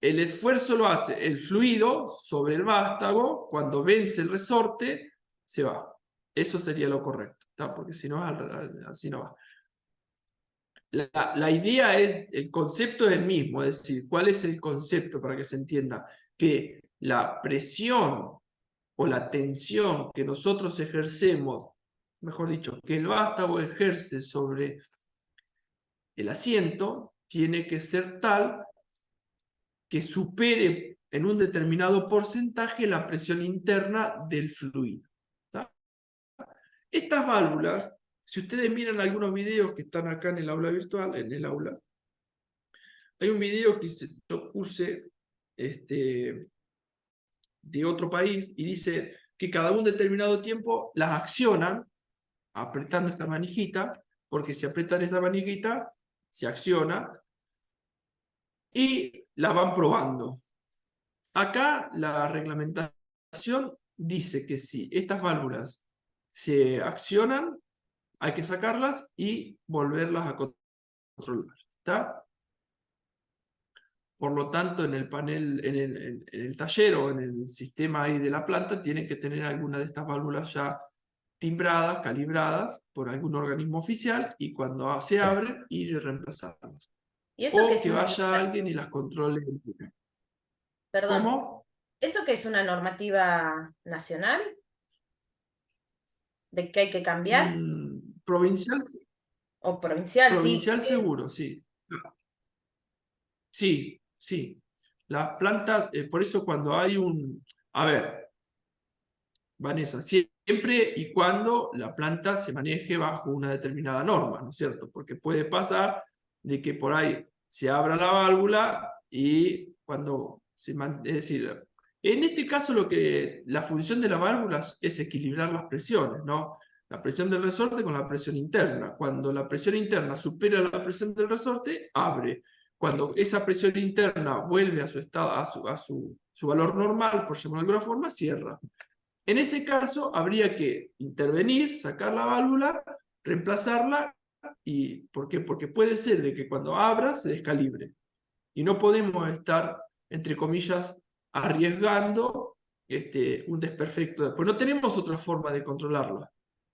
El esfuerzo lo hace el fluido sobre el vástago, cuando vence el resorte, se va. Eso sería lo correcto, ¿tá? Porque si no, así no va. La idea es, el concepto es el mismo, es decir, ¿cuál es el concepto para que se entienda? Que la presión o la tensión que nosotros ejercemos, mejor dicho, que el vástago ejerce sobre el asiento, tiene que ser tal que supere en un determinado porcentaje la presión interna del fluido. ¿Tá? Estas válvulas, si ustedes miran algunos videos que están acá en el aula virtual, en el aula, hay un video que yo puse de otro país y dice que cada un determinado tiempo las accionan apretando esta manijita, porque si apretan esta manijita, se acciona y la van probando. Acá la reglamentación dice que si estas válvulas se accionan, hay que sacarlas y volverlas a controlar. ¿Está? Por lo tanto, en el panel, en el taller o en el sistema ahí de la planta, tienen que tener alguna de estas válvulas ya timbradas, calibradas por algún organismo oficial, y cuando se abren, ir y reemplazarlas. ¿Y eso qué O es que una vaya alguien y las controle. Perdón, ¿Cómo? ¿eso qué es una normativa nacional? ¿De qué hay que cambiar? Provincial, ¿O provincial? Sí, provincial también. seguro, sí. Sí, sí. Las plantas, por eso cuando hay un... A ver, Vanessa, siempre y cuando la planta se maneje bajo una determinada norma, ¿no es cierto? Porque puede pasar de que por ahí se abra la válvula y cuando es decir, en este caso la función de la válvula es equilibrar las presiones, ¿no? La presión del resorte con la presión interna. Cuando la presión interna supera la presión del resorte, abre. Cuando esa presión interna vuelve a su estado, a su valor normal, por llamarlo de alguna forma, cierra. En ese caso, habría que intervenir, sacar la válvula, reemplazarla. ¿Y por qué? Porque puede ser de que cuando abra se descalibre. Y no podemos estar, entre comillas, arriesgando un desperfecto. Pues no tenemos otra forma de controlarla.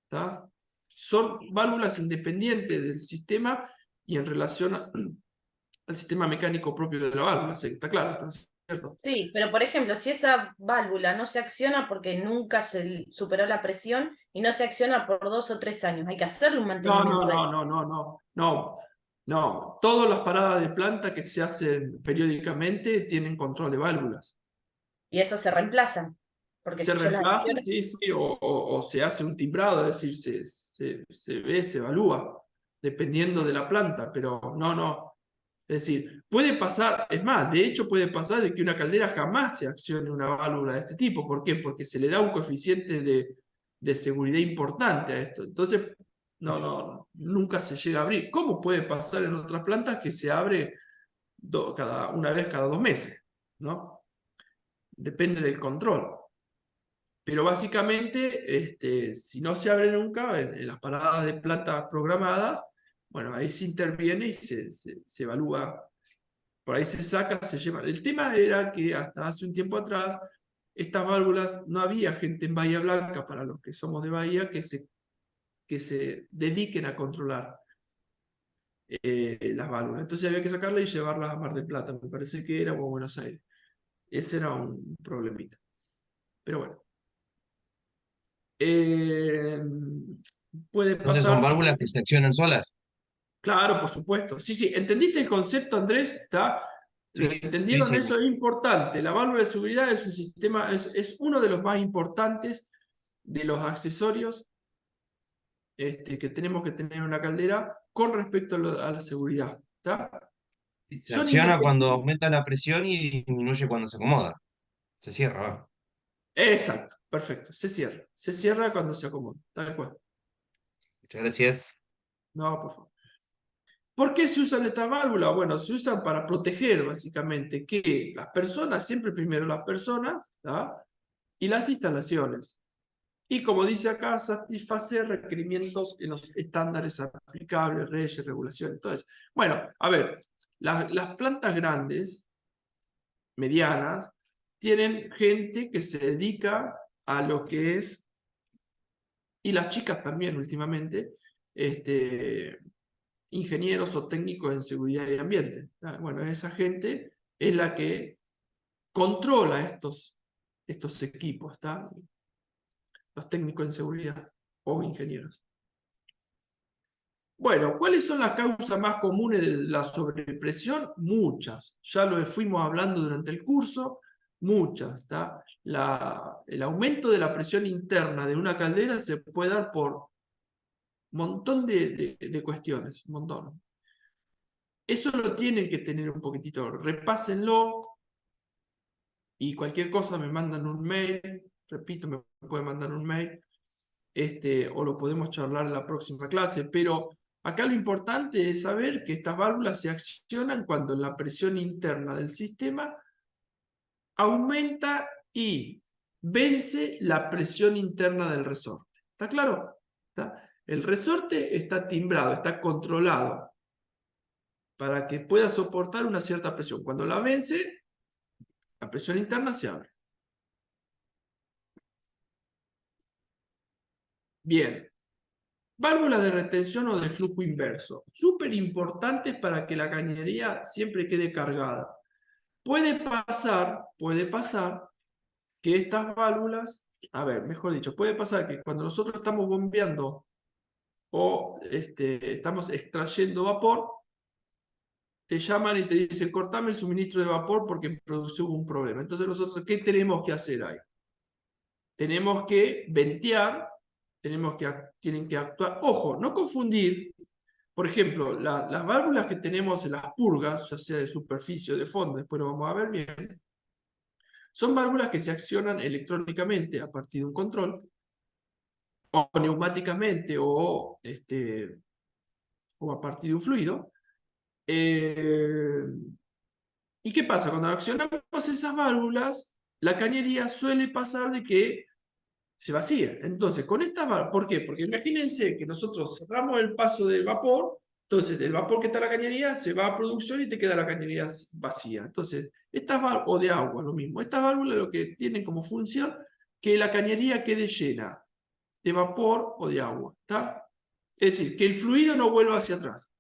¿Tá? Son válvulas independientes del sistema y en relación al sistema mecánico propio de la válvula. ¿Está claro? ¿Está cierto? Sí, pero por ejemplo, si esa válvula no se acciona porque nunca se superó la presión y no se acciona por 2 o 3 años, hay que hacerle un mantenimiento. No. Todas las paradas de planta que se hacen periódicamente tienen control de válvulas. Y eso se reemplaza. Porque Se si yo las reemplaza, acciono, sí, sí, o se hace un timbrado, es decir, se ve, se evalúa, dependiendo de la planta, pero no. Es decir, puede pasar, es más, de hecho puede pasar de que una caldera jamás se accione una válvula de este tipo. ¿Por qué? Porque se le da un coeficiente de seguridad importante a esto. Entonces, nunca se llega a abrir. ¿Cómo puede pasar en otras plantas que se abre una vez cada 2 meses? ¿No? Depende del control. Pero básicamente, si no se abre nunca en las paradas de plantas programadas, bueno, ahí se interviene y se evalúa. Por ahí se saca, se lleva. El tema era que hasta hace un tiempo atrás, estas válvulas, no había gente en Bahía Blanca, para los que somos de Bahía, que se dediquen a controlar las válvulas. Entonces había que sacarlas y llevarlas a Mar del Plata, me parece que era, o a Buenos Aires. Ese era un problemita. Pero bueno. Puede Entonces son pasar. válvulas que se accionan solas. Claro, por supuesto. Sí, sí. ¿Entendiste el concepto, Andrés? ¿Está? Sí, ¿Lo sí, entendieron? sí. Eso es importante. La válvula de seguridad es un sistema, es uno de los más importantes de los accesorios que tenemos que tener en una caldera con respecto a la seguridad. ¿Está? Se Son acciona cuando independientes. aumenta la presión y disminuye cuando se acomoda. Se cierra, va. Exacto, perfecto. Se cierra. Se cierra cuando se acomoda. Tal cual. Muchas gracias. No, por favor. ¿Por qué se usan estas válvulas? Bueno, se usan para proteger básicamente que las personas, siempre primero las personas, ¿tá? Y las instalaciones. Y como dice acá, satisfacer requerimientos en los estándares aplicables, leyes, regulaciones, todo eso. Bueno, a ver, las plantas grandes, medianas, tienen gente que se dedica a lo que es, y las chicas también últimamente, ingenieros o técnicos en seguridad y ambiente. Bueno, esa gente es la que controla estos equipos, ¿está? Los técnicos en seguridad o ingenieros. Bueno, ¿cuáles son las causas más comunes de la sobrepresión? Muchas. Ya lo fuimos hablando durante el curso. Muchas. ¿Está? El aumento de la presión interna de una caldera se puede dar por un montón de cuestiones. Un montón. Eso lo tienen que tener un poquitito. Repásenlo. Y cualquier cosa me mandan un mail. Repito, me pueden mandar un mail. O lo podemos charlar en la próxima clase, pero acá lo importante es saber que estas válvulas se accionan cuando la presión interna del sistema aumenta y vence la presión interna del resorte. ¿Está claro? ¿Está? El resorte está timbrado, está controlado para que pueda soportar una cierta presión. Cuando la vence, la presión interna se abre. Bien. Válvulas de retención o de flujo inverso. Súper importantes para que la cañería siempre quede cargada. Puede pasar que estas válvulas, a ver, mejor dicho, puede pasar que cuando nosotros estamos bombeando o estamos extrayendo vapor, te llaman y te dicen, cortame el suministro de vapor porque en producción hubo un problema. Entonces nosotros, ¿qué tenemos que hacer ahí? Tenemos que ventear, tienen que actuar. Ojo, no confundir. Por ejemplo, las válvulas que tenemos en las purgas, ya sea de superficie o de fondo, después lo vamos a ver bien, son válvulas que se accionan electrónicamente a partir de un control, o neumáticamente, o a partir de un fluido. ¿Y qué pasa? Cuando accionamos esas válvulas, la cañería suele pasar de que se vacía. Entonces, con estas válvulas, ¿por qué? Porque imagínense que nosotros cerramos el paso del vapor. Entonces, el vapor que está en la cañería se va a producción y te queda la cañería vacía. Entonces, estas válvulas, o de agua, lo mismo. Estas válvulas lo que tienen como función que la cañería quede llena de vapor o de agua. ¿Está? Es decir, que el fluido no vuelva hacia atrás.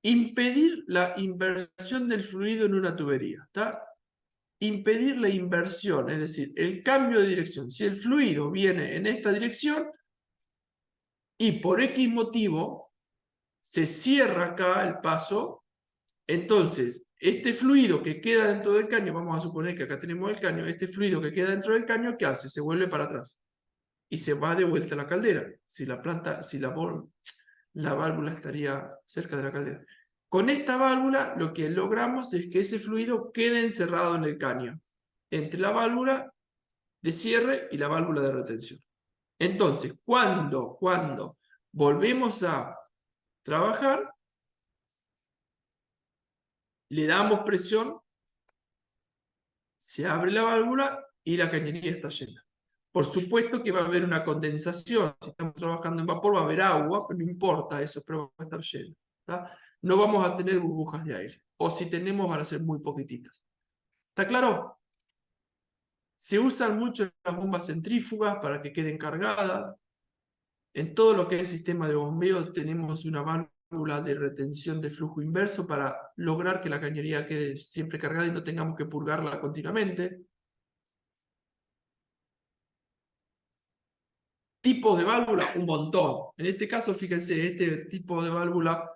Impedir la inversión del fluido en una tubería. ¿Está? Impedir la inversión, es decir, el cambio de dirección. Si el fluido viene en esta dirección, y por X motivo se cierra acá el paso, entonces este fluido que queda dentro del caño, vamos a suponer que acá tenemos el caño, este fluido que queda dentro del caño, ¿qué hace? Se vuelve para atrás y se va de vuelta a la caldera. Si la válvula estaría cerca de la caldera. Con esta válvula lo que logramos es que ese fluido quede encerrado en el caño, entre la válvula de cierre y la válvula de retención. Entonces, cuando volvemos a trabajar, le damos presión, se abre la válvula y la cañería está llena. Por supuesto que va a haber una condensación. Si estamos trabajando en vapor va a haber agua, pero no importa eso, pero va a estar lleno. ¿Tá? No vamos a tener burbujas de aire. O si tenemos van a ser muy poquititas. ¿Está claro? Se usan mucho las bombas centrífugas para que queden cargadas. En todo lo que es sistema de bombeo tenemos una válvula de retención de flujo inverso para lograr que la cañería quede siempre cargada y no tengamos que purgarla continuamente. Tipos de válvula, un montón. En este caso, fíjense, este tipo de válvula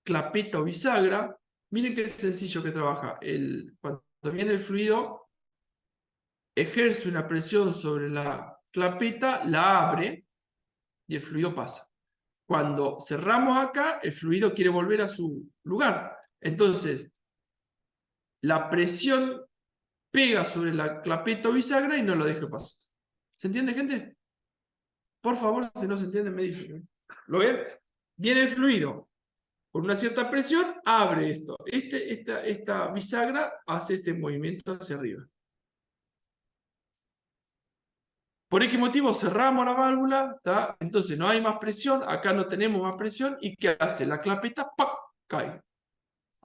clapeta o bisagra, miren qué sencillo que trabaja. Cuando viene el fluido, ejerce una presión sobre la clapeta, la abre y el fluido pasa. Cuando cerramos acá, el fluido quiere volver a su lugar. Entonces, la presión pega sobre la clapeta o bisagra y no lo deja pasar. ¿Se entiende, gente? Por favor, si no se entiende, me dicen. ¿Lo ven? Viene el fluido. Con una cierta presión, abre esto. Esta bisagra hace este movimiento hacia arriba. Por ese motivo cerramos la válvula, ¿tá? Entonces no hay más presión, acá no tenemos más presión, ¿y qué hace? La clapeta ¡pac! Cae.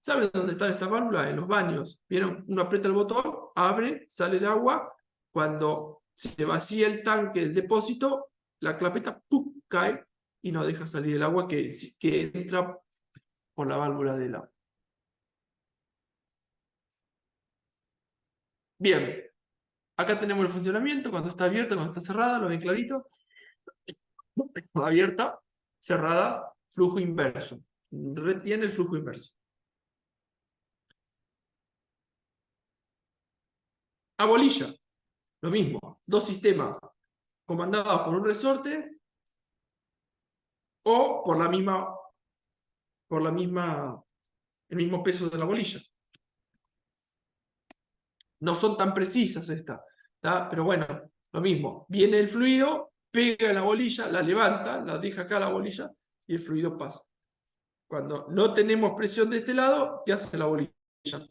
¿Saben dónde están estas válvulas? En los baños. ¿Vieron? Uno aprieta el botón, abre, sale el agua. Cuando se vacía el tanque del depósito, la clapeta ¡pum! Cae y no deja salir el agua que entra por la válvula del agua. Bien, acá tenemos el funcionamiento, cuando está abierta, cuando está cerrada, lo ven clarito. Abierta, cerrada, flujo inverso. Retiene el flujo inverso. A bolilla, lo mismo. Dos sistemas comandados por un resorte o por el mismo peso de la bolilla. No son tan precisas estas, ¿tá? Pero bueno, lo mismo. Viene el fluido, pega en la bolilla, la levanta, la deja acá la bolilla y el fluido pasa. Cuando no tenemos presión de este lado, ¿qué hace la bolilla?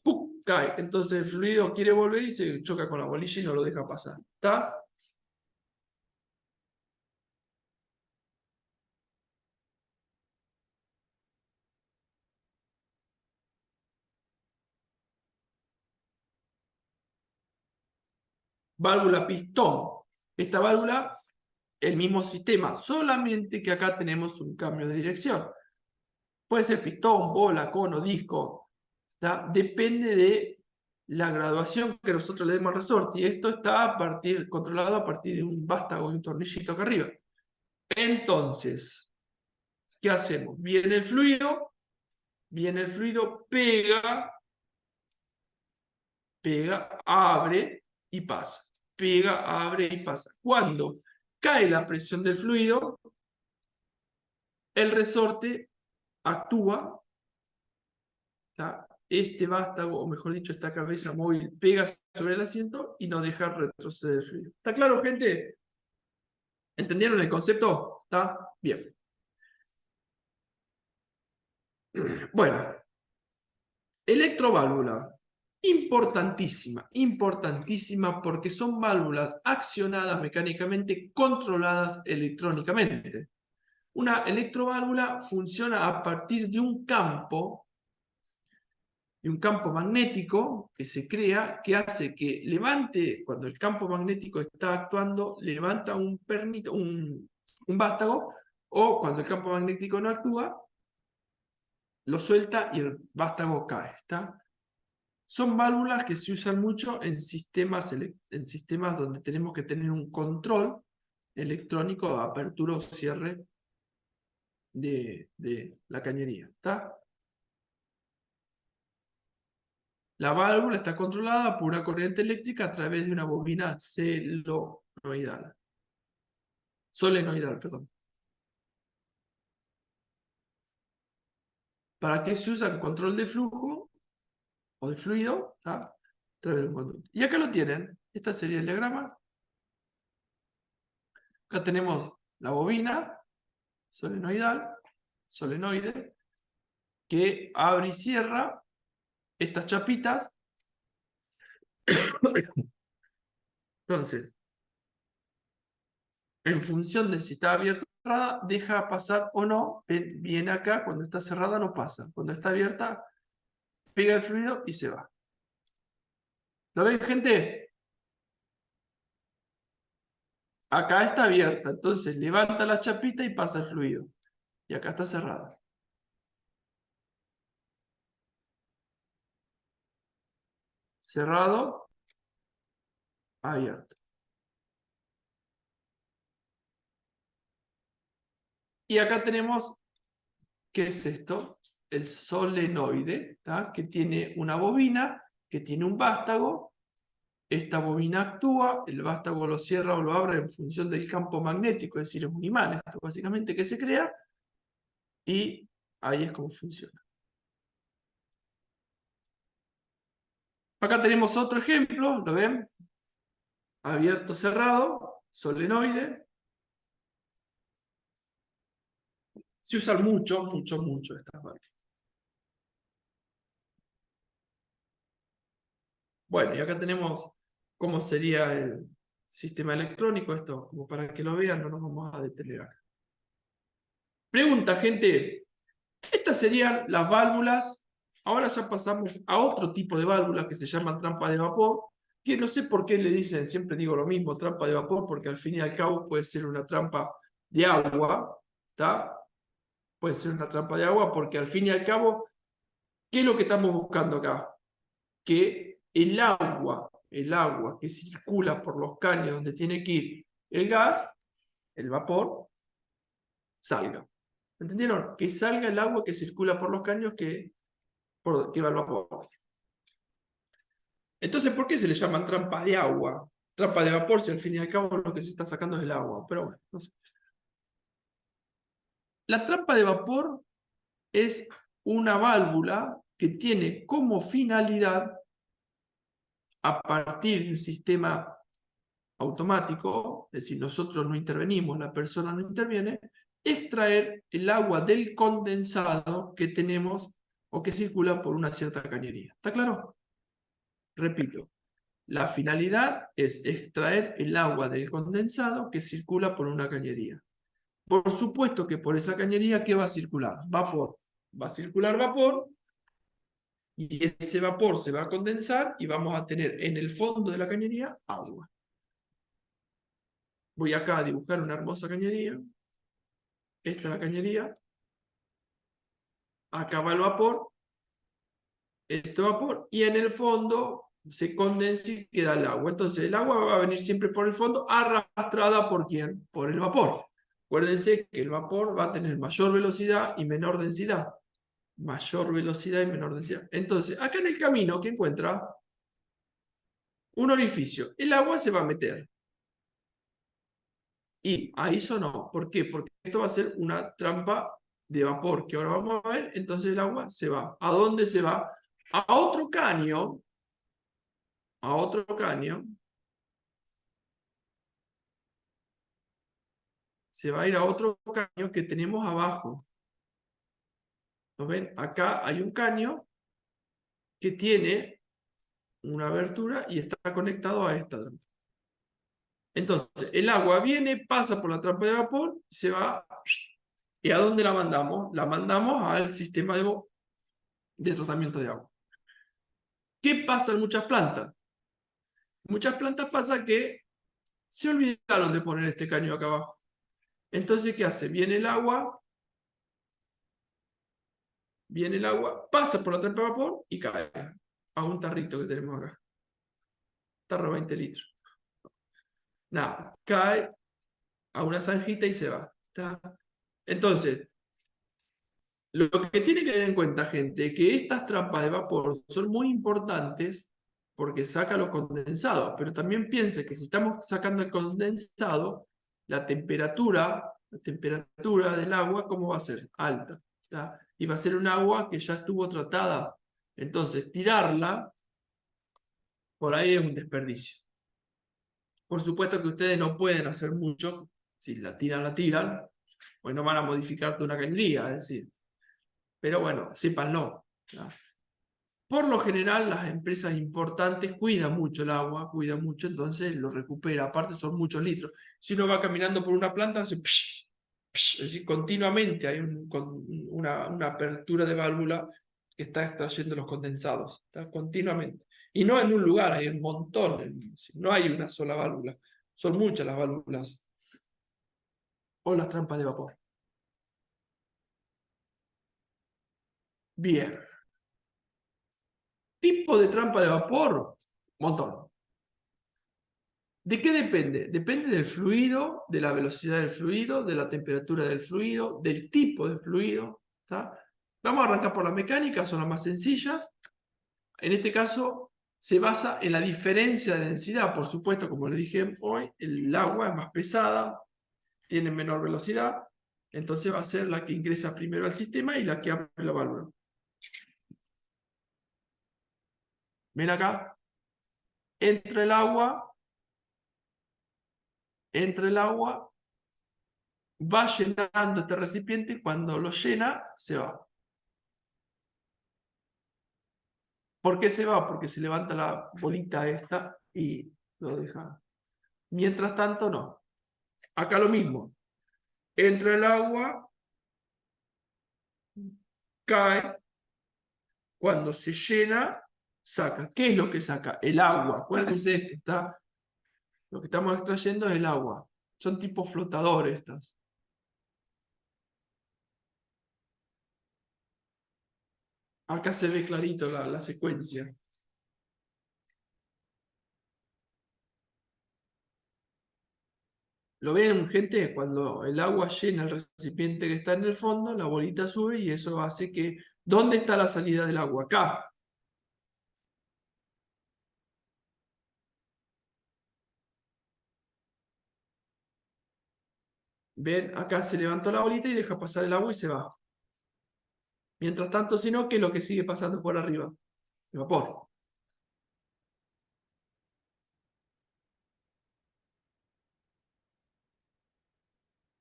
¡Pum! Cae. Entonces el fluido quiere volver y se choca con la bolilla y no lo deja pasar. ¿Está? Válvula pistón. Esta válvula, el mismo sistema, solamente que acá tenemos un cambio de dirección. Puede ser pistón, bola, cono, disco. ¿Tá? Depende de la graduación que nosotros le demos al resorte. Y esto está controlado a partir de un vástago y un tornillito acá arriba. Entonces, ¿qué hacemos? Viene el fluido, pega, abre y pasa. Pega, abre y pasa. Cuando cae la presión del fluido, el resorte actúa, ¿tá? Este vástago, o mejor dicho, esta cabeza móvil, pega sobre el asiento y no deja retroceder el fluido. ¿Está claro, gente? ¿Entendieron el concepto? ¿Está? Bien. Bueno. Electroválvula. Importantísima, importantísima porque son válvulas accionadas mecánicamente, controladas electrónicamente. Una electroválvula funciona a partir de un campo magnético que se crea, que hace que levante, cuando el campo magnético está actuando, levanta un vástago, o cuando el campo magnético no actúa, lo suelta y el vástago cae. ¿Está? Son válvulas que se usan mucho en sistemas donde tenemos que tener un control electrónico de apertura o cierre de la cañería. ¿Está? La válvula está controlada por una corriente eléctrica a través de una bobina solenoidal, perdón. ¿Para qué se usa el control de flujo o de fluido? A través de un conducto. Y acá lo tienen. Este sería el diagrama. Acá tenemos la bobina solenoide, que abre y cierra estas chapitas. Entonces, en función de si está abierta o cerrada, deja pasar o no. Viene acá, cuando está cerrada no pasa. Cuando está abierta, pega el fluido y se va. ¿Lo ven, gente? Acá está abierta, entonces levanta la chapita y pasa el fluido. Y acá está cerrada. Cerrado, abierto. Y acá tenemos, ¿qué es esto? El solenoide, ¿tá? Que tiene una bobina, que tiene un vástago. Esta bobina actúa, el vástago lo cierra o lo abre en función del campo magnético, es decir, es un imán, esto básicamente que se crea, y ahí es como funciona. Acá tenemos otro ejemplo, ¿lo ven? Abierto, cerrado, solenoide. Se usan mucho estas válvulas. Bueno, y acá tenemos cómo sería el sistema electrónico, esto como para que lo vean, no nos vamos a detener acá. Pregunta, gente, estas serían las válvulas. Ahora ya pasamos a otro tipo de válvulas que se llaman trampa de vapor, que no sé por qué le dicen, siempre digo lo mismo, trampa de vapor, porque al fin y al cabo puede ser una trampa de agua, ¿está? Puede ser una trampa de agua porque al fin y al cabo, ¿qué es lo que estamos buscando acá? Que el agua que circula por los caños donde tiene que ir el gas, el vapor, salga. ¿Entendieron? Que salga el agua que circula por los caños que va el vapor. Entonces, ¿por qué se le llaman trampas de agua? Trampa de vapor, si al fin y al cabo lo que se está sacando es el agua. Pero bueno, no sé. La trampa de vapor es una válvula que tiene como finalidad, a partir de un sistema automático, es decir, nosotros no intervenimos, la persona no interviene, extraer el agua del condensado que tenemos o que circula por una cierta cañería. ¿Está claro? Repito, la finalidad es extraer el agua del condensado que circula por una cañería. Por supuesto que por esa cañería, ¿qué va a circular? Vapor. Va a circular vapor y ese vapor se va a condensar y vamos a tener en el fondo de la cañería agua. Voy acá a dibujar una hermosa cañería. Esta es la cañería. Acá va el vapor. Esto es vapor. Y en el fondo se condensa y queda el agua. Entonces el agua va a venir siempre por el fondo, arrastrada ¿por quién? Por el vapor. Acuérdense que el vapor va a tener mayor velocidad y menor densidad. Mayor velocidad y menor densidad. Entonces, acá en el camino, ¿qué encuentra? Un orificio. El agua se va a meter. Y ahí sonó. ¿Por qué? Porque esto va a ser una trampa de vapor que ahora vamos a ver. Entonces el agua se va. ¿A dónde se va? A otro caño. A otro caño. Se va a ir a otro caño que tenemos abajo. ¿Lo ven? Acá hay un caño que tiene una abertura y está conectado a esta trampa. Entonces, el agua viene, pasa por la trampa de vapor, se va. ¿Y a dónde la mandamos? La mandamos al sistema de tratamiento de agua. ¿Qué pasa en muchas plantas? En muchas plantas pasa que se olvidaron de poner este caño acá abajo. Entonces, ¿qué hace? Viene el agua, pasa por la trampa de vapor y cae a un tarrito que tenemos acá. Tarro 20 litros. Nada, cae a una zanjita y se va. ¿Está? Entonces, Lo que tiene que tener en cuenta, gente, es que estas trampas de vapor son muy importantes porque saca los condensados, pero también piense que si estamos sacando el condensado, la temperatura del agua, ¿cómo va a ser? Alta, ¿está? Y va a ser un agua que ya estuvo tratada. Entonces, tirarla, por ahí es un desperdicio. Por supuesto que ustedes no pueden hacer mucho, si la tiran, pues no van a modificar toda una cañería, es decir. Pero bueno, sépanlo, ¿no? Por lo general, las empresas importantes cuidan mucho el agua, cuidan mucho, entonces lo recupera. Aparte, son muchos litros. Si uno va caminando por una planta, hace psh, psh, es decir, continuamente hay una apertura de válvula que está extrayendo los condensados, ¿está? Continuamente. Y no en un lugar, hay un montón. No hay una sola válvula. Son muchas las válvulas o las trampas de vapor. Bien. Tipo de trampa de vapor, montón. ¿De qué depende? Depende del fluido, de la velocidad del fluido, de la temperatura del fluido, del tipo de fluido. ¿Está? Vamos a arrancar por la mecánica, son las más sencillas. En este caso, se basa en la diferencia de densidad. Por supuesto, como les dije hoy, el agua es más pesada, tiene menor velocidad, entonces va a ser la que ingresa primero al sistema y la que abre la válvula. Ven acá, entra el agua, va llenando este recipiente y cuando lo llena, se va. ¿Por qué se va? Porque se levanta la bolita esta y lo deja. Mientras tanto, no. Acá lo mismo. Entra el agua, cae, cuando se llena, saca. ¿Qué es lo que saca? El agua. Acuérdense esto, ¿está? Lo que estamos extrayendo es el agua. Son tipos flotadores estas. Acá se ve clarito la secuencia. ¿Lo ven, gente? Cuando el agua llena el recipiente que está en el fondo, la bolita sube y eso hace que... ¿Dónde está la salida del agua? Acá. ¿Ven? Acá se levantó la bolita y deja pasar el agua y se va. Mientras tanto, si no, ¿qué es lo que sigue pasando por arriba? El vapor.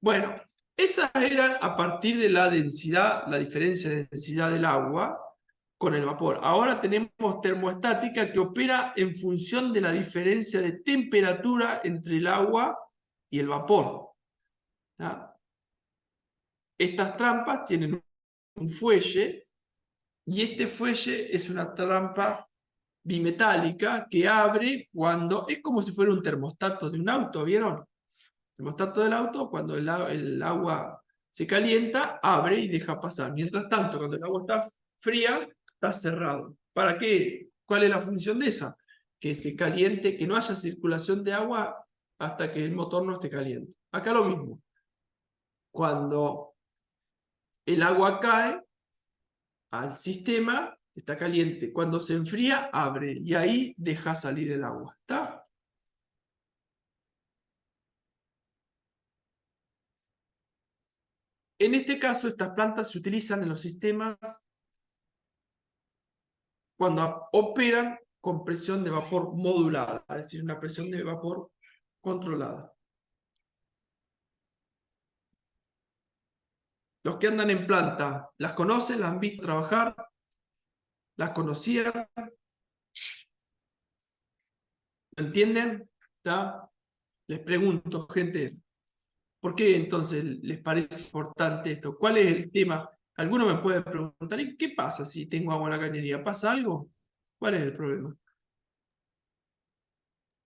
Bueno, esas eran a partir de la densidad, la diferencia de densidad del agua con el vapor. Ahora tenemos termoestática que opera en función de la diferencia de temperatura entre el agua y el vapor. ¿Tá? Estas trampas tienen un fuelle y este fuelle es una trampa bimetálica que abre cuando... Es como si fuera un termostato de un auto, ¿vieron? El termostato del auto, cuando el agua se calienta, abre y deja pasar. Mientras tanto, cuando el agua está fría, está cerrado. ¿Para qué? ¿Cuál es la función de esa? Que se caliente, que no haya circulación de agua hasta que el motor no esté caliente. Acá lo mismo. Cuando el agua cae al sistema, está caliente. Cuando se enfría, abre y ahí deja salir el agua. ¿Está? En este caso, estas plantas se utilizan en los sistemas cuando operan con presión de vapor modulada, es decir, una presión de vapor controlada. Los que andan en planta, ¿las conocen? ¿Las han visto trabajar? ¿Las conocían? ¿Entienden? ¿Está? Les pregunto, gente, ¿por qué entonces les parece importante esto? ¿Cuál es el tema? Alguno me puede preguntar, ¿y qué pasa si tengo agua en la cañería? ¿Pasa algo? ¿Cuál es el problema?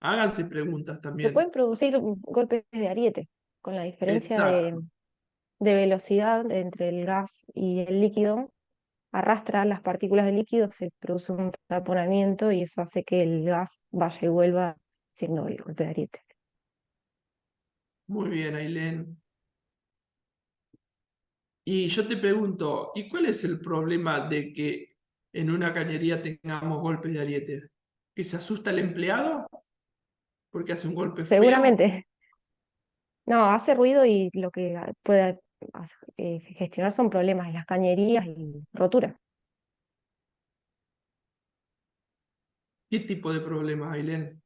Háganse preguntas Se también. pueden producir golpes de ariete con la diferencia Exacto. de velocidad entre el gas y el líquido. Arrastra las partículas del líquido, se produce un taponamiento y eso hace que el gas vaya y vuelva siendo el golpe de ariete. Muy bien, Ailén. Y yo te pregunto, ¿y cuál es el problema de que en una cañería tengamos golpes de ariete? ¿Que se asusta el empleado porque hace un golpe feo? Seguramente. No, hace ruido y lo que puede gestionar son problemas en las cañerías y roturas. ¿Qué tipo de problemas, Ailén?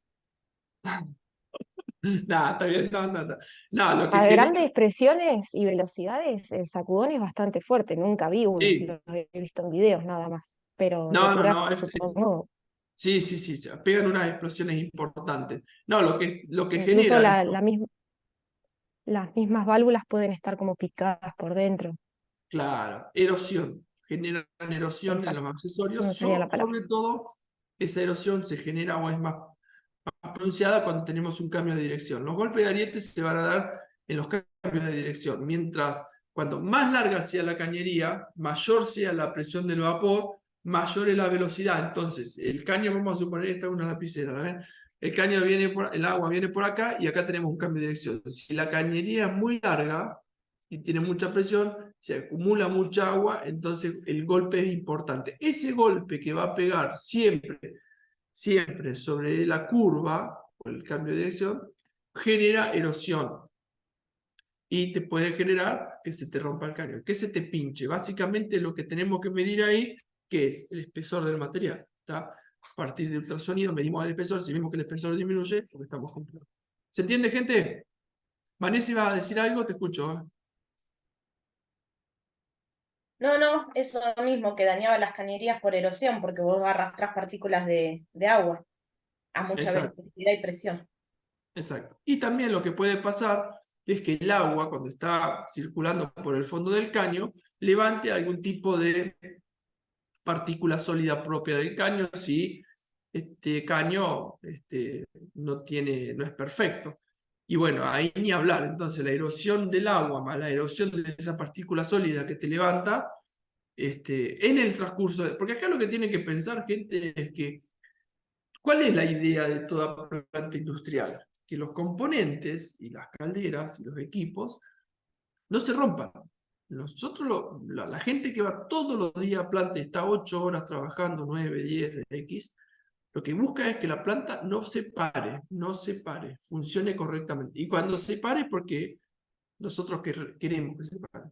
Nada, está bien, no, no, no. No, lo que A genera... grandes presiones y velocidades, el sacudón es bastante fuerte. Nunca vi uno, Sí, lo he visto en videos nada más. Pero no, no, roturas, no, supongo, sí, sí, sí, se pegan unas explosiones importantes. No, lo que incluso genera esto, las mismas válvulas pueden estar como picadas por dentro. claro, erosión. Generan erosión en los Exacto, no accesorios. sería la palabra. Sobre todo, esa erosión se genera o es más pronunciada cuando tenemos un cambio de dirección. Los golpes de ariete se van a dar en los cambios de dirección, mientras cuando más larga sea la cañería, mayor sea la presión del vapor, mayor es la velocidad. Entonces, el caño, vamos a suponer, esta es una lapicera, ¿la ven? El caño viene el agua viene por acá y acá tenemos un cambio de dirección. Si la cañería es muy larga y tiene mucha presión, se acumula mucha agua, entonces el golpe es importante. Ese golpe que va a pegar siempre sobre la curva, o el cambio de dirección, genera erosión y te puede generar que se te rompa el caño, que se te pinche. Básicamente lo que tenemos que medir ahí, que es el espesor del material. ¿Está? A partir de ultrasonido medimos el espesor, si vemos que el espesor disminuye, porque estamos cumpliendo. ¿Se entiende, gente? Vanessa iba a decir algo, te escucho. No, no, eso mismo, que dañaba las cañerías por erosión, porque vos arrastrás partículas de agua a mucha Exacto. velocidad y presión. Exacto. Y también lo que puede pasar es que el agua, cuando está circulando por el fondo del caño, levante algún tipo de partícula sólida propia del caño si este caño no es perfecto. Y bueno, ahí ni hablar. Entonces, la erosión del agua más la erosión de esa partícula sólida que te levanta, en el transcurso porque acá lo que tienen que pensar, gente, es que ¿cuál es la idea de toda planta industrial? Que los componentes y las calderas y los equipos no se rompan. Nosotros, la gente que va todos los días a planta y está 8 horas trabajando, 9, 10, X, lo que busca es que la planta no se pare, funcione correctamente. Y cuando se pare, porque nosotros queremos que se pare.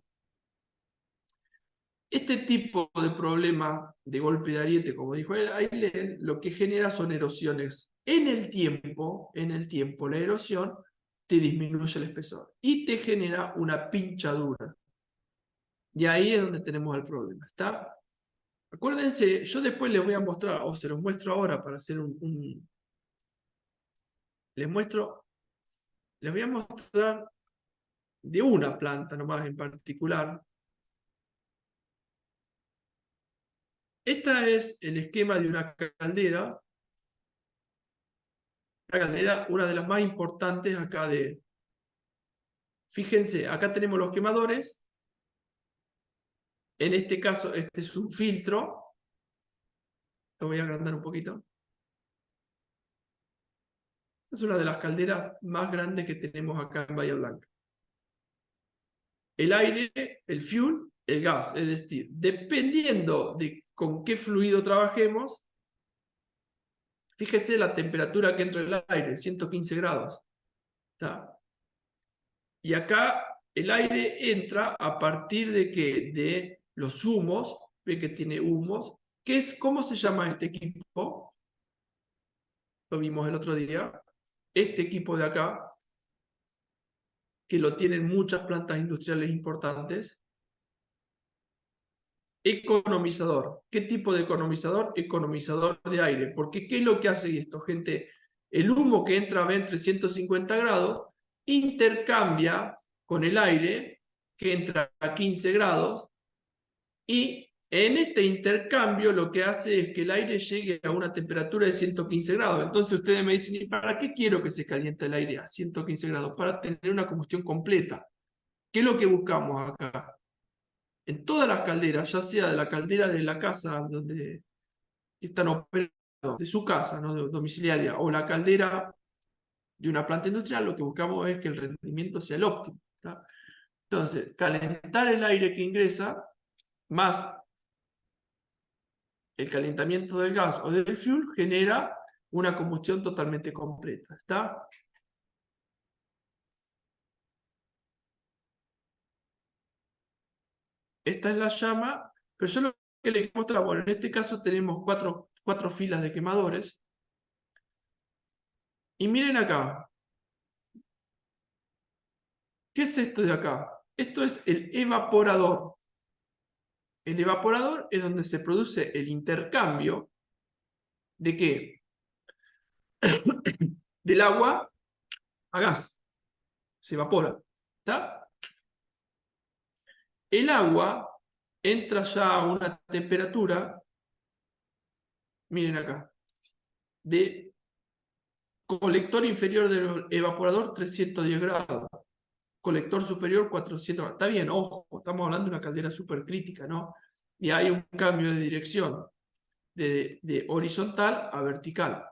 Este tipo de problema de golpe de ariete, como dijo Ailén, lo que genera son erosiones. En el tiempo, la erosión te disminuye el espesor y te genera una pinchadura. Y ahí es donde tenemos el problema, ¿está? Acuérdense, yo después les voy a mostrar, o se los muestro ahora para hacer les voy a mostrar de una planta nomás en particular. Esta es el esquema de una caldera. La caldera, una de las más importantes acá de... Fíjense, acá tenemos los quemadores. En este caso, este es un filtro. Lo voy a agrandar un poquito. Es una de las calderas más grandes que tenemos acá en Bahía Blanca. El aire, el fuel, el gas. Es decir, dependiendo de con qué fluido trabajemos, fíjese la temperatura que entra en el aire, 115 grados. ¿Está? Y acá el aire entra a partir de que de los humos, ve que tiene humos, ¿cómo se llama este equipo? Lo vimos el otro día. Este equipo de acá, que lo tienen muchas plantas industriales importantes. Economizador. ¿Qué tipo de economizador? Economizador de aire. Porque ¿qué es lo que hace esto, gente? El humo que entra a 350 grados intercambia con el aire que entra a 15 grados y en este intercambio lo que hace es que el aire llegue a una temperatura de 115 grados. Entonces ustedes me dicen, ¿y para qué quiero que se caliente el aire a 115 grados? Para tener una combustión completa. ¿Qué es lo que buscamos acá? En todas las calderas, ya sea de la caldera de la casa donde están operando, de su casa, ¿no? Domiciliaria, o la caldera de una planta industrial, lo que buscamos es que el rendimiento sea el óptimo. ¿Está? Entonces, calentar el aire que ingresa más el calentamiento del gas o del fuel genera una combustión totalmente completa. ¿Está? Esta es la llama, pero yo lo que les muestro, bueno, en este caso tenemos cuatro filas de quemadores. Y miren acá. ¿Qué es esto de acá? Esto es el evaporador. El evaporador es donde se produce el intercambio ¿de qué? Del agua a gas. Se evapora. ¿Está? El agua entra ya a una temperatura, miren acá, de colector inferior del evaporador 310 grados. Colector superior 400 grados. Está bien, ojo, estamos hablando de una caldera supercrítica, ¿no? Y hay un cambio de dirección de horizontal a vertical.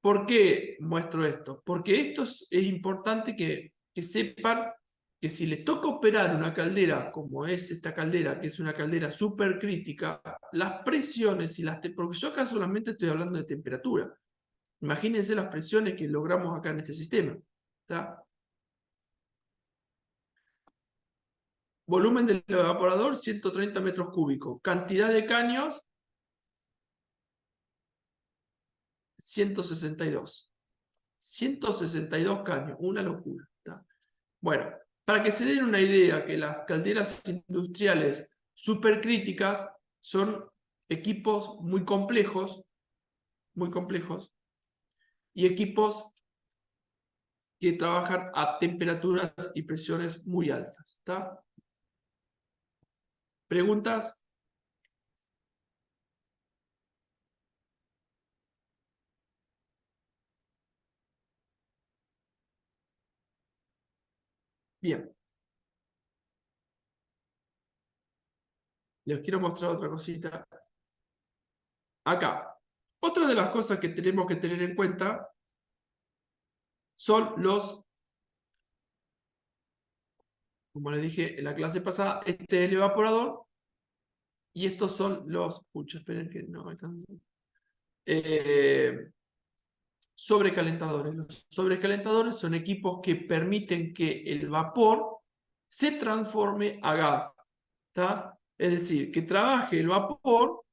¿Por qué muestro esto? Porque esto es importante que sepan que si les toca operar una caldera como es esta caldera, que es una caldera supercrítica, las presiones y porque yo acá solamente estoy hablando de temperatura. Imagínense las presiones que logramos acá en este sistema. ¿Está? Volumen del evaporador, 130 metros cúbicos. Cantidad de caños, 162. 162 caños, una locura. ¿Está? Bueno, para que se den una idea que las calderas industriales supercríticas son equipos muy complejos, y equipos que trabajan a temperaturas y presiones muy altas. ¿Está? ¿Preguntas? Bien. Les quiero mostrar otra cosita. Acá. Otra de las cosas que tenemos que tener en cuenta son como les dije en la clase pasada, este es el evaporador y estos son los, esperen que no alcanzo. Sobrecalentadores. Los sobrecalentadores son equipos que permiten que el vapor se transforme a gas. ¿Está? Es decir, que trabaje el vapor,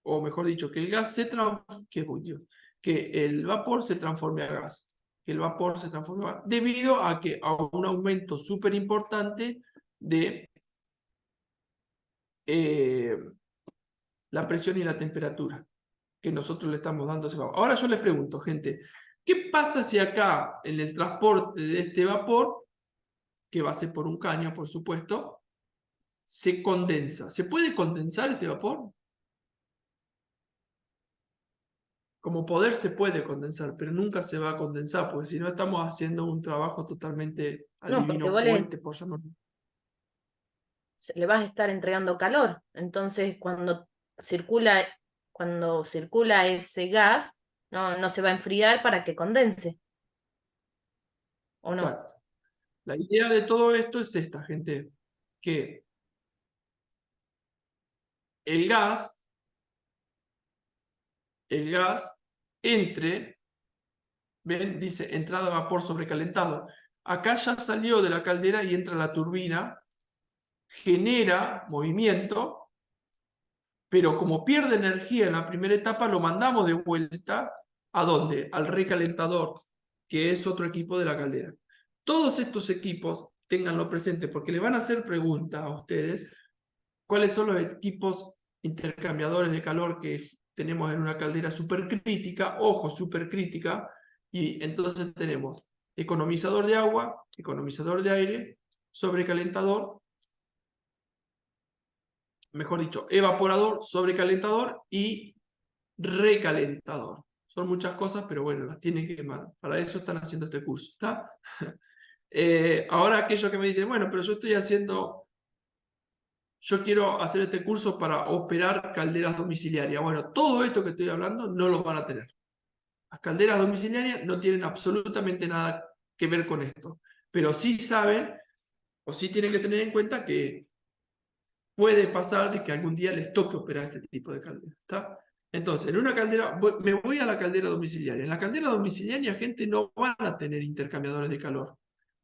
o mejor dicho, que el gas que el vapor se transforme a gas. Que el vapor se transforme a gas. Debido a un aumento súper importante de la presión y la temperatura que nosotros le estamos dando a ese vapor. Ahora yo les pregunto, gente, ¿qué pasa si acá en el transporte de este vapor, que va a ser por un caño, por supuesto, se condensa? ¿Se puede condensar este vapor? Como poder se puede condensar, pero nunca se va a condensar, porque si no estamos haciendo un trabajo totalmente al No, porque divino vos cohete, por llamarlo. le vas a estar entregando calor. Entonces, circula, cuando circula ese gas, no se va a enfriar para que condense. ¿O no? Exacto. La idea de todo esto es esta, gente, que el gas entre, ven, dice entrada de vapor sobrecalentado. Acá ya salió de la caldera y entra la turbina, genera movimiento, pero como pierde energía en la primera etapa, lo mandamos de vuelta, ¿a dónde? Al recalentador, que es otro equipo de la caldera. Todos estos equipos, ténganlo presente, porque le van a hacer preguntas a ustedes, ¿cuáles son los equipos intercambiadores de calor que tenemos en una caldera supercrítica? Ojo, supercrítica, y entonces tenemos economizador de agua, economizador de aire, sobrecalentador, mejor dicho, evaporador, sobrecalentador y recalentador. Son muchas cosas, pero bueno, las tienen que quemar. Para eso están haciendo este curso, ¿está? Ahora aquellos que me dicen, bueno, pero yo quiero hacer este curso para operar calderas domiciliarias. Bueno, todo esto que estoy hablando no lo van a tener. Las calderas domiciliarias no tienen absolutamente nada que ver con esto. Pero sí saben, o sí tienen que tener en cuenta que puede pasar de que algún día les toque operar este tipo de caldera, ¿está? Entonces, en una caldera, me voy a la caldera domiciliaria. En la caldera domiciliaria, gente, no van a tener intercambiadores de calor.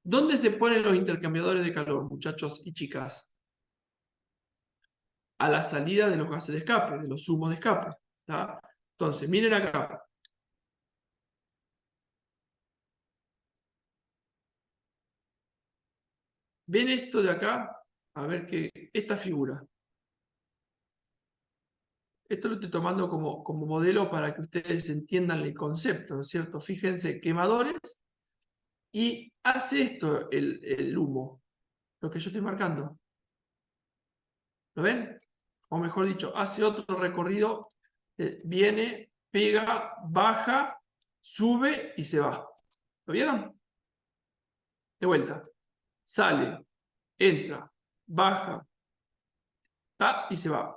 ¿Dónde se ponen los intercambiadores de calor, muchachos y chicas? A la salida de los gases de escape, de los humos de escape, ¿está? Entonces, miren acá. ¿Ven esto de acá? A ver que esta figura. Esto lo estoy tomando como modelo para que ustedes entiendan el concepto, ¿no es cierto? Fíjense, quemadores, y hace esto el humo, lo que yo estoy marcando. ¿Lo ven? O mejor dicho, hace otro recorrido, viene, pega, baja, sube y se va. ¿Lo vieron? De vuelta. Sale, entra, baja, y se va.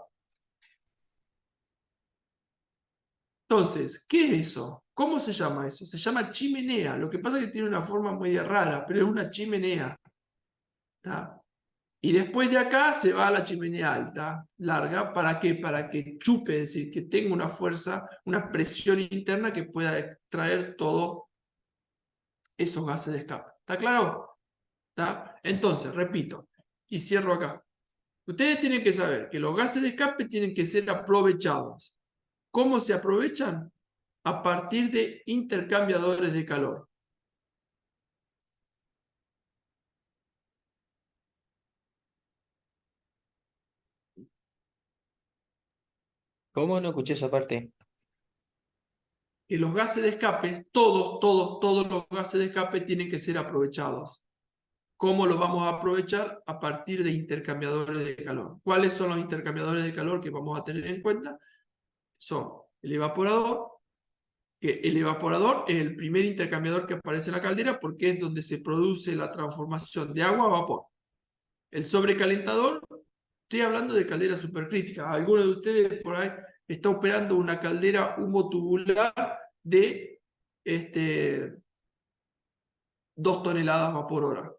Entonces, ¿qué es eso? ¿Cómo se llama eso? Se llama chimenea. Lo que pasa es que tiene una forma muy rara, pero es una chimenea. ¿Está? Y después de acá se va a la chimenea alta, larga. ¿Para qué? Para que chupe, es decir, que tenga una fuerza, una presión interna que pueda extraer todos esos gases de escape. ¿Está claro? ¿Está? Entonces, repito, y cierro acá. Ustedes tienen que saber que los gases de escape tienen que ser aprovechados. ¿Cómo se aprovechan? A partir de intercambiadores de calor. ¿Cómo no escuché esa parte? Que los gases de escape, todos los gases de escape tienen que ser aprovechados. ¿Cómo lo vamos a aprovechar? A partir de intercambiadores de calor. ¿Cuáles son los intercambiadores de calor que vamos a tener en cuenta? Son el evaporador, que el evaporador es el primer intercambiador que aparece en la caldera porque es donde se produce la transformación de agua a vapor. El sobrecalentador, estoy hablando de calderas supercríticas. Alguno de ustedes por ahí está operando una caldera humo tubular de 2 toneladas vapor hora.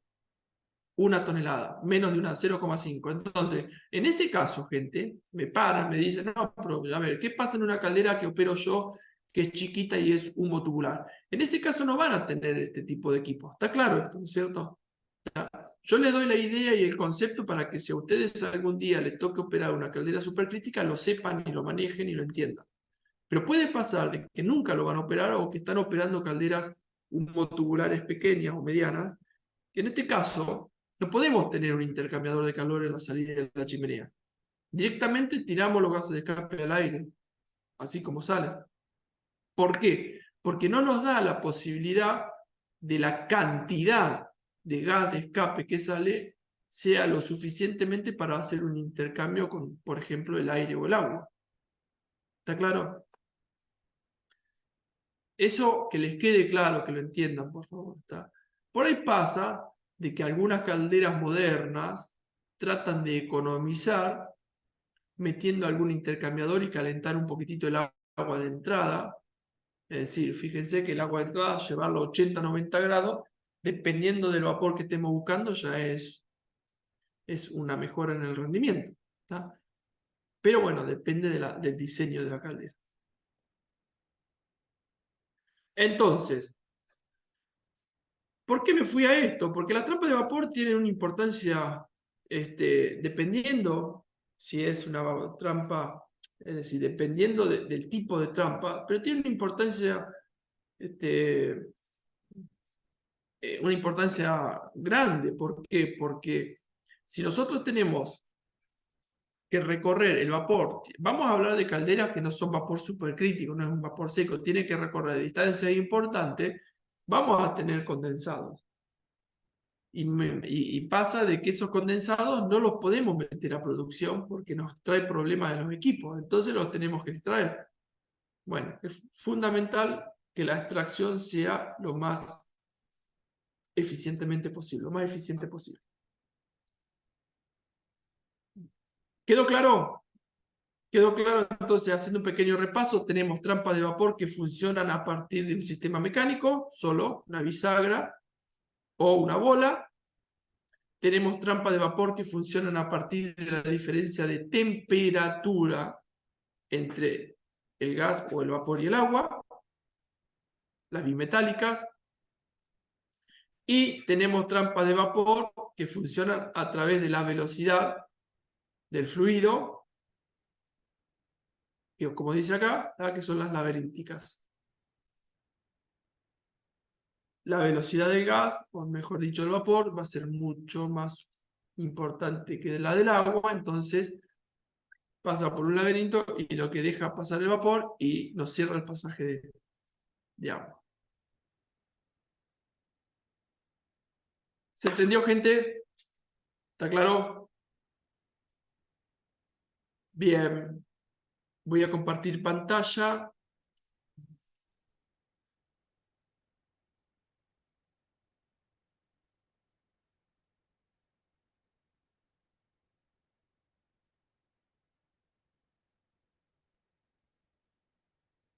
1 tonelada, menos de una, 0,5. Entonces, en ese caso, gente, me paran, me dicen, no, pero a ver, ¿qué pasa en una caldera que opero yo, que es chiquita y es humo tubular? En ese caso no van a tener este tipo de equipo. ¿Está claro esto, no es cierto? Yo les doy la idea y el concepto para que si a ustedes algún día les toque operar una caldera supercrítica, lo sepan y lo manejen y lo entiendan. Pero puede pasar de que nunca lo van a operar o que están operando calderas humotubulares pequeñas o medianas. En este caso, no podemos tener un intercambiador de calor en la salida de la chimenea. Directamente tiramos los gases de escape al aire, así como salen. ¿Por qué? Porque no nos da la posibilidad de la cantidad de gas de escape que sale sea lo suficientemente para hacer un intercambio con, por ejemplo, el aire o el agua. ¿Está claro? Eso que les quede claro, que lo entiendan, por favor. ¿Está? Por ahí pasa de que algunas calderas modernas tratan de economizar metiendo algún intercambiador y calentar un poquitito el agua de entrada. Es decir, fíjense que el agua de entrada, llevarlo a 80-90 grados, dependiendo del vapor que estemos buscando, ya es una mejora en el rendimiento. ¿Está? Pero bueno, depende del diseño de la caldera. Entonces, ¿por qué me fui a esto? Porque las trampas de vapor tienen una importancia, dependiendo si es una trampa, es decir, dependiendo del tipo de trampa, pero tiene una importancia grande. ¿Por qué? Porque si nosotros tenemos que recorrer el vapor, vamos a hablar de calderas que no son vapor supercrítico, no es un vapor seco, tiene que recorrer distancias importantes, vamos a tener condensados. Y pasa de que esos condensados no los podemos meter a producción porque nos trae problemas de los equipos, entonces los tenemos que extraer. Bueno, es fundamental que la extracción sea lo más eficientemente posible, lo más eficiente posible. ¿Quedó claro? ¿Quedó claro? Entonces, haciendo un pequeño repaso, tenemos trampas de vapor que funcionan a partir de un sistema mecánico, solo una bisagra, o una bola. Tenemos trampas de vapor que funcionan a partir de la diferencia de temperatura entre el gas o el vapor y el agua, las bimetálicas. Y tenemos trampas de vapor que funcionan a través de la velocidad del fluido, que como dice acá, que son las laberínticas. La velocidad del gas, o mejor dicho del vapor, va a ser mucho más importante que la del agua, entonces pasa por un laberinto y lo que deja pasar el vapor y nos cierra el pasaje de agua. ¿Se entendió, gente? ¿Está claro? Bien. Voy a compartir pantalla.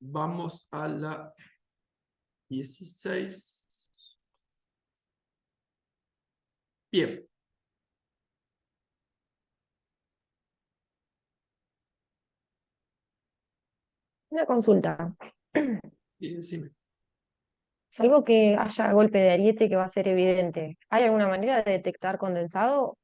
Vamos a la 16. Bien. Una consulta. Y decime. Salvo que haya golpe de ariete que va a ser evidente, ¿hay alguna manera de detectar condensado?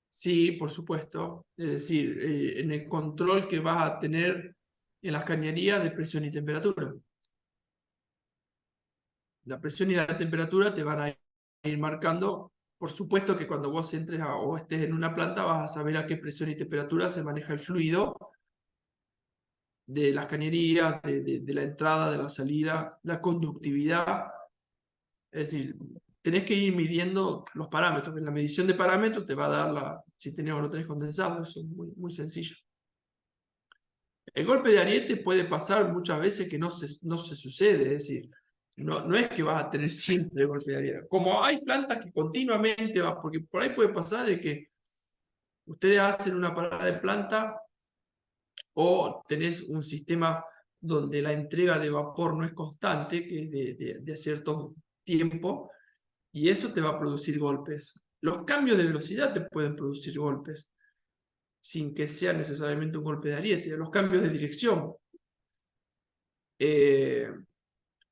Sí, por supuesto. Es decir, en el control que vas a tener en las cañerías de presión y temperatura. La presión y la temperatura te van a ir marcando. Por supuesto que cuando vos entres o estés en una planta vas a saber a qué presión y temperatura se maneja el fluido de las cañerías, de la entrada, de la salida, la conductividad. Es decir, tenés que ir midiendo los parámetros. En la medición de parámetros te va a dar si tenés o no tenés condensado. Eso es muy, muy sencillo. El golpe de ariete puede pasar muchas veces que no se sucede. Es decir, no es que vas a tener siempre golpe de ariete. Como hay plantas que continuamente vas, porque por ahí puede pasar de que ustedes hacen una parada de planta o tenés un sistema donde la entrega de vapor no es constante, que es de cierto tiempo, y eso te va a producir golpes. Los cambios de velocidad te pueden producir golpes, sin que sea necesariamente un golpe de ariete. Los cambios de dirección.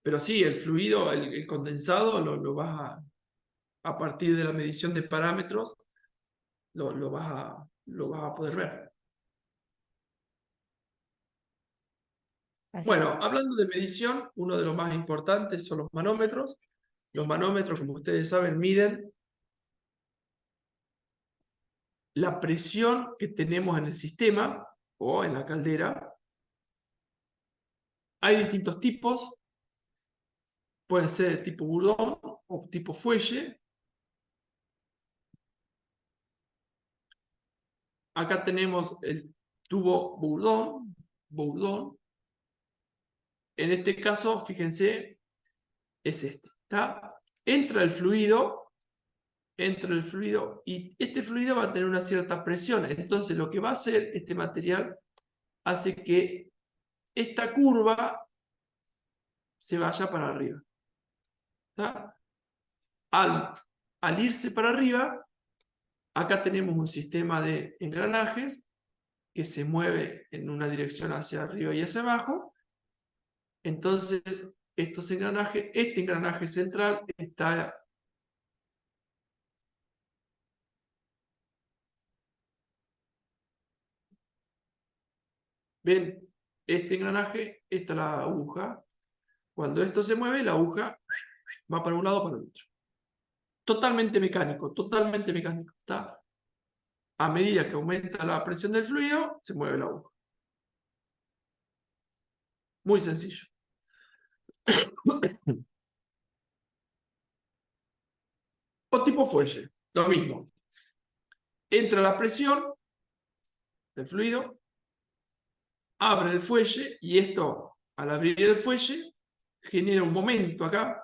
Pero sí, el fluido, el condensado, lo vas a partir de la medición de parámetros, lo vas a poder ver. Así. Bueno, hablando de medición, uno de los más importantes son los manómetros. Los manómetros, como ustedes saben, miden la presión que tenemos en el sistema o en la caldera. Hay distintos tipos. Pueden ser de tipo Bourdon o tipo fuelle. Acá tenemos el tubo Bourdon. En este caso, fíjense, es este. ¿Está? Entra el fluido y este fluido va a tener una cierta presión. Entonces lo que va a hacer este material hace que esta curva se vaya para arriba. ¿Está? Al irse para arriba, acá tenemos un sistema de engranajes que se mueve en una dirección hacia arriba y hacia abajo. Entonces, este engranaje central está ven, este engranaje, esta es la aguja. Cuando esto se mueve, la aguja va para un lado o para el otro. Totalmente mecánico, totalmente mecánico. ¿Está? A medida que aumenta la presión del fluido, se mueve la aguja. Muy sencillo. O tipo fuelle, lo mismo. Entra la presión del fluido, abre el fuelle y esto, al abrir el fuelle, genera un momento acá.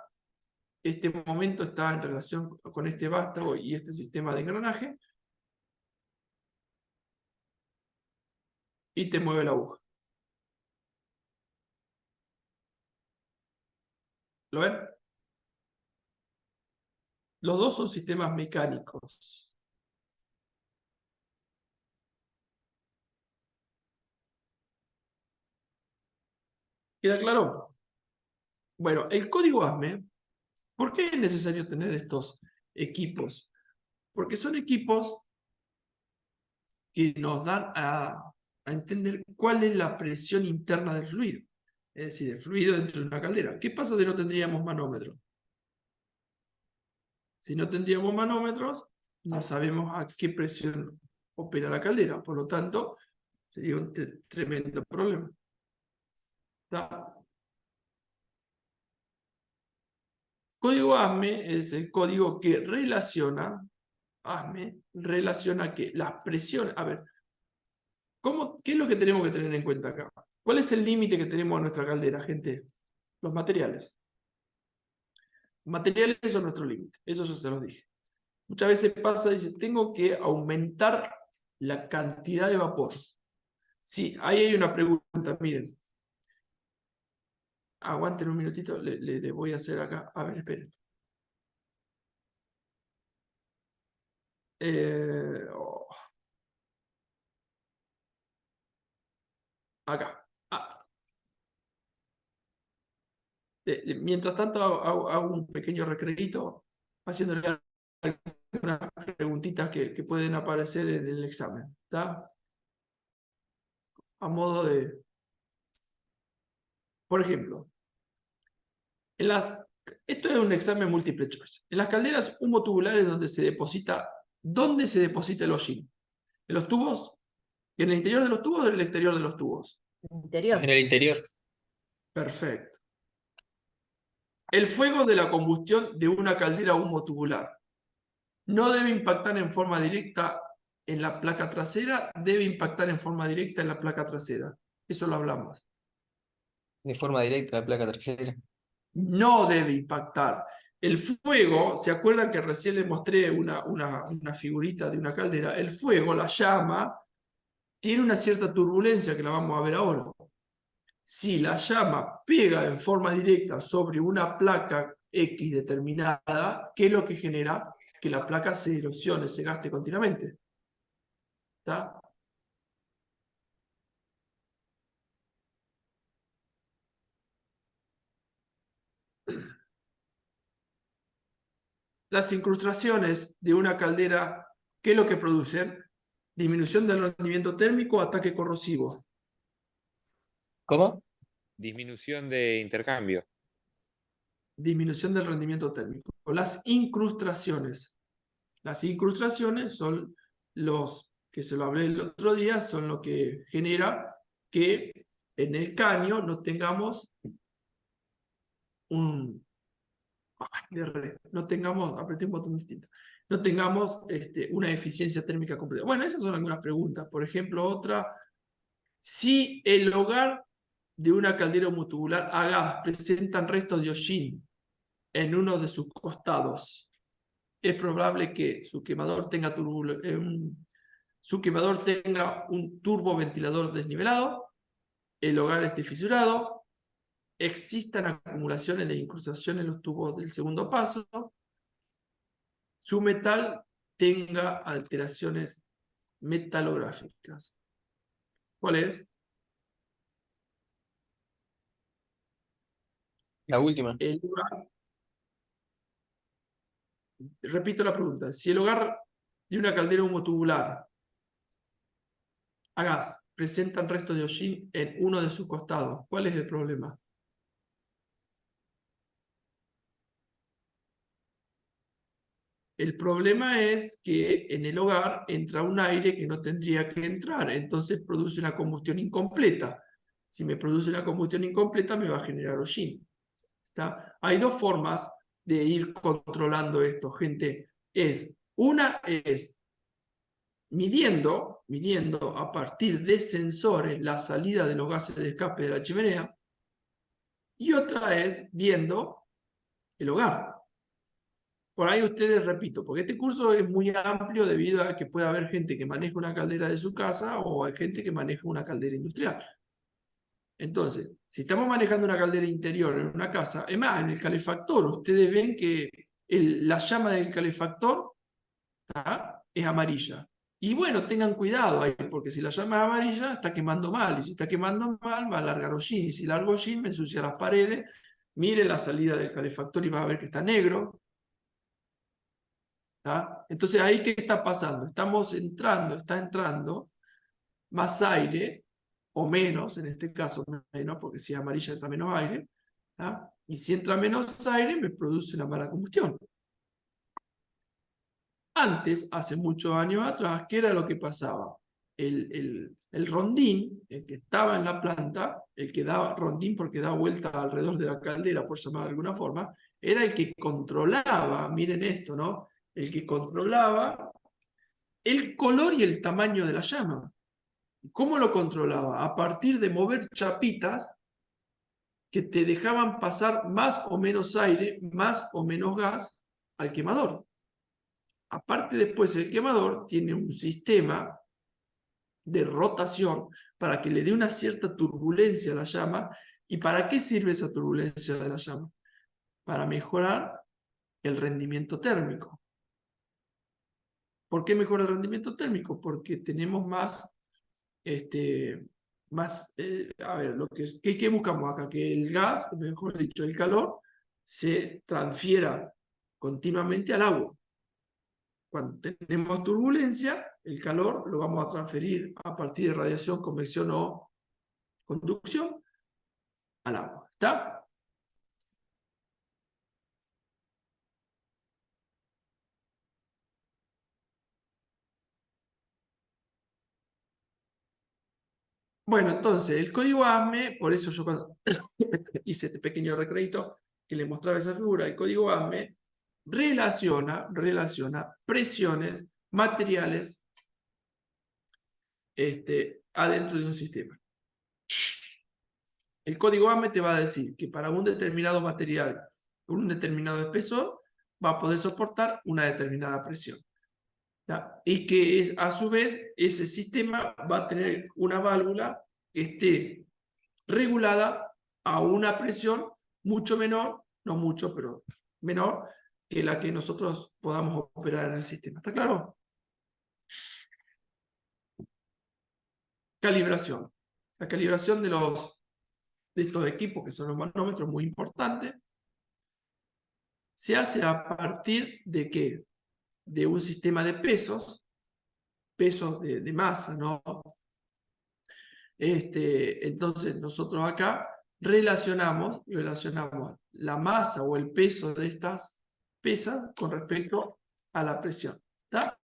Este momento está en relación con este vástago y este sistema de engranaje y te mueve la aguja. ¿Lo ven? Los dos son sistemas mecánicos. ¿Queda claro? Bueno, el código ASME, ¿por qué es necesario tener estos equipos? Porque son equipos que nos dan a entender cuál es la presión interna del fluido. Es decir, el fluido dentro de una caldera. ¿Qué pasa si no tendríamos manómetros? Si no tendríamos manómetros, no sabemos a qué presión opera la caldera. Por lo tanto, sería un tremendo problema. ¿Está? Código ASME es el código que relaciona, que las presiones, a ver, ¿qué es lo que tenemos que tener en cuenta acá? ¿Cuál es el límite que tenemos en nuestra caldera, gente? Los materiales. Materiales son nuestro límite, eso ya se los dije. Muchas veces pasa, dice, tengo que aumentar la cantidad de vapor. Sí, ahí hay una pregunta, miren. Aguanten un minutito, le voy a hacer acá. A ver, esperen. Oh. Acá. Mientras tanto, hago un pequeño recreito haciéndole algunas preguntitas que pueden aparecer en el examen. ¿Está? A modo de... Por ejemplo, esto es un examen múltiple choice. En las calderas humotubulares ¿dónde se deposita el hollín? ¿En los tubos? ¿En el interior de los tubos o en el exterior de los tubos? Interior. En el interior. Perfecto. El fuego de la combustión de una caldera humotubular no debe impactar en forma directa en la placa trasera, debe impactar en forma directa en la placa trasera. Eso lo hablamos. De forma directa la placa trasera. No debe impactar. El fuego, ¿se acuerdan que recién les mostré una figurita de una caldera? El fuego, la llama, tiene una cierta turbulencia que la vamos a ver ahora. Si la llama pega en forma directa sobre una placa X determinada, ¿qué es lo que genera? Que la placa se erosione, se gaste continuamente. ¿Está? Las incrustaciones de una caldera, ¿qué es lo que producen? Disminución del rendimiento térmico, ataque corrosivo. ¿Cómo? Disminución de intercambio. Disminución del rendimiento térmico. Las incrustaciones. Las incrustaciones son los, que se lo hablé el otro día, son lo que genera que en el caño no tengamos no tengamos, apreté un botón distinto, no tengamos una eficiencia térmica completa. Bueno, esas son algunas preguntas. Por ejemplo, otra, si el hogar de una caldera homotubular a gas presentan restos de hollín en uno de sus costados, es probable que su quemador tenga un turboventilador desnivelado, el hogar esté fisurado, existan acumulaciones de incrustación en los tubos del segundo paso, su metal tenga alteraciones metalográficas. ¿Cuál es? La última. El hogar. Repito la pregunta. Si el hogar de una caldera humotubular a gas presentan restos de hollín en uno de sus costados, ¿cuál es el problema? El problema es que en el hogar entra un aire que no tendría que entrar, entonces produce una combustión incompleta. Si me produce una combustión incompleta, me va a generar hollín. ¿Está? Hay dos formas de ir controlando esto, gente. Una es midiendo a partir de sensores la salida de los gases de escape de la chimenea, y otra es viendo el hogar. Por ahí ustedes, repito, porque este curso es muy amplio debido a que puede haber gente que maneja una caldera de su casa o hay gente que maneja una caldera industrial. Entonces, si estamos manejando una caldera interior en una casa, es más, en el calefactor, ustedes ven que la llama del calefactor, ¿tá?, es amarilla. Y bueno, tengan cuidado ahí, porque si la llama es amarilla, está quemando mal. Y si está quemando mal, va a largar hollín. Y si largo hollín, me ensucia las paredes. Mire la salida del calefactor y va a ver que está negro. ¿Tá? Entonces, ahí, ¿qué está pasando? Está entrando más aire, o menos, en este caso menos, porque si es amarilla entra menos aire. ¿Tá? Y si entra menos aire, me produce una mala combustión. Antes, hace muchos años atrás, ¿qué era lo que pasaba? El rondín, el que estaba en la planta, el que daba rondín porque da vuelta alrededor de la caldera, por llamar de alguna forma, era el que controlaba, miren esto, ¿no? El que controlaba el color y el tamaño de la llama. ¿Cómo lo controlaba? A partir de mover chapitas que te dejaban pasar más o menos aire, más o menos gas al quemador. Aparte, después el quemador tiene un sistema de rotación para que le dé una cierta turbulencia a la llama. ¿Y para qué sirve esa turbulencia de la llama? Para mejorar el rendimiento térmico. ¿Por qué mejora el rendimiento térmico? Porque tenemos más, a ver, ¿qué buscamos acá? Que el gas, mejor dicho, el calor, se transfiera continuamente al agua. Cuando tenemos turbulencia, el calor lo vamos a transferir a partir de radiación, convección o conducción al agua. ¿Está? Bueno, entonces, el código ASME, por eso yo cuando hice este pequeño recrédito que le mostraba esa figura, el código ASME relaciona presiones, materiales, adentro de un sistema. El código ASME te va a decir que para un determinado material con un determinado espesor va a poder soportar una determinada presión. ¿Ya? Y que a su vez ese sistema va a tener una válvula que esté regulada a una presión mucho menor, no mucho, pero menor, que la que nosotros podamos operar en el sistema. ¿Está claro? Calibración. La calibración de estos equipos, que son los manómetros, muy importante. Se hace a partir de ¿qué? De un sistema de pesos de masa, ¿no? Entonces nosotros acá relacionamos la masa o el peso de estas pesas con respecto a la presión. ¿Está?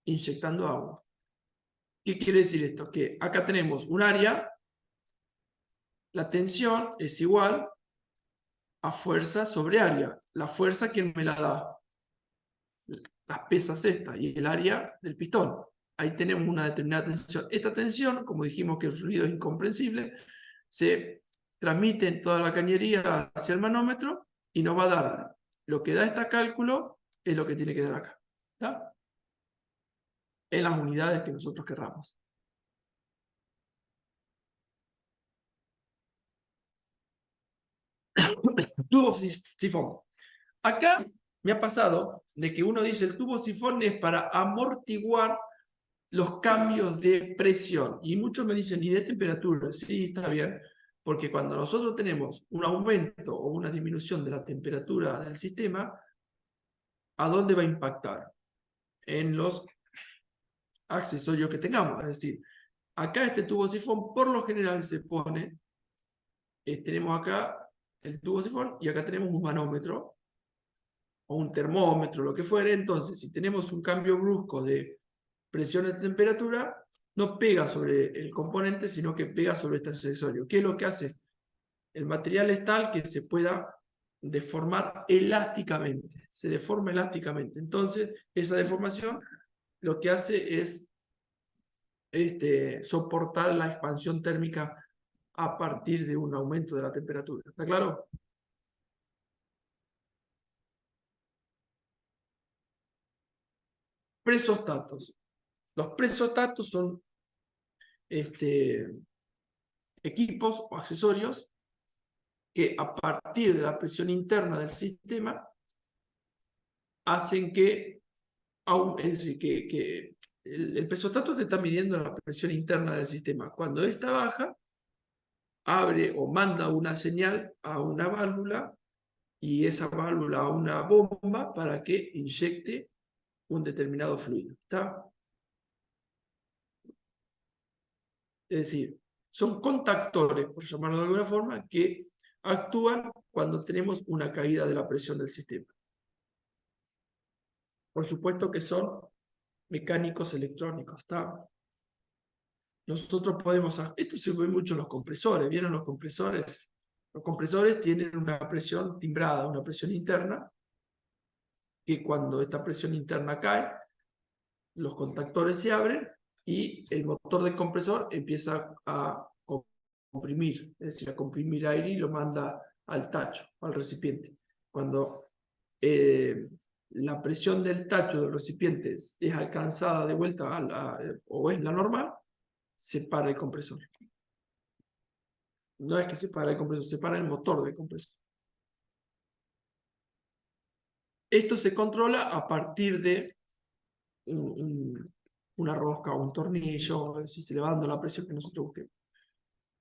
Inyectando agua. ¿Qué quiere decir esto? Que acá tenemos un área, la tensión es igual a fuerza sobre área. La fuerza, ¿quién me la da? Las pesas estas y el área del pistón. Ahí tenemos una determinada tensión. Esta tensión, como dijimos que el fluido es incomprensible, se transmite en toda la cañería hacia el manómetro y nos va a dar lo que da este cálculo, es lo que tiene que dar acá. ¿Está? En las unidades que nosotros querramos. Tubo sifón. Acá me ha pasado de que uno dice el tubo sifón es para amortiguar los cambios de presión. Y muchos me dicen, ¿y de temperatura? Sí, está bien, porque cuando nosotros tenemos un aumento o una disminución de la temperatura del sistema, ¿a dónde va a impactar? En los accesorios que tengamos. Es decir, acá este tubo sifón por lo general se pone, tenemos acá el tubo sifón y acá tenemos un manómetro o un termómetro, lo que fuere. Entonces, si tenemos un cambio brusco de presión de temperatura, no pega sobre el componente, sino que pega sobre este accesorio. ¿Qué es lo que hace? El material es tal que se pueda deformar elásticamente, se deforma elásticamente. Entonces, esa deformación lo que hace es soportar la expansión térmica a partir de un aumento de la temperatura. ¿Está claro? Presostatos. Los presostatos son equipos o accesorios que a partir de la presión interna del sistema hacen que, es decir, que el pesostato te está midiendo la presión interna del sistema. Cuando esta baja, abre o manda una señal a una válvula y esa válvula a una bomba para que inyecte un determinado fluido. ¿Está? Es decir, son contactores, por llamarlo de alguna forma, que actúan cuando tenemos una caída de la presión del sistema. Por supuesto que son mecánicos electrónicos, ¿está? Nosotros podemos... Esto se ve mucho en los compresores. ¿Vieron los compresores? Los compresores tienen una presión timbrada, una presión interna, que cuando esta presión interna cae, los contactores se abren y el motor del compresor empieza a comprimir, es decir, a comprimir aire y lo manda al tacho, al recipiente. Cuando la presión del tacho del recipiente es alcanzada de vuelta o es la normal, se para el compresor. No es que se para el compresor, se para el motor del compresor. Esto se controla a partir de una rosca o un tornillo, si se le va dando la presión que nosotros busquemos.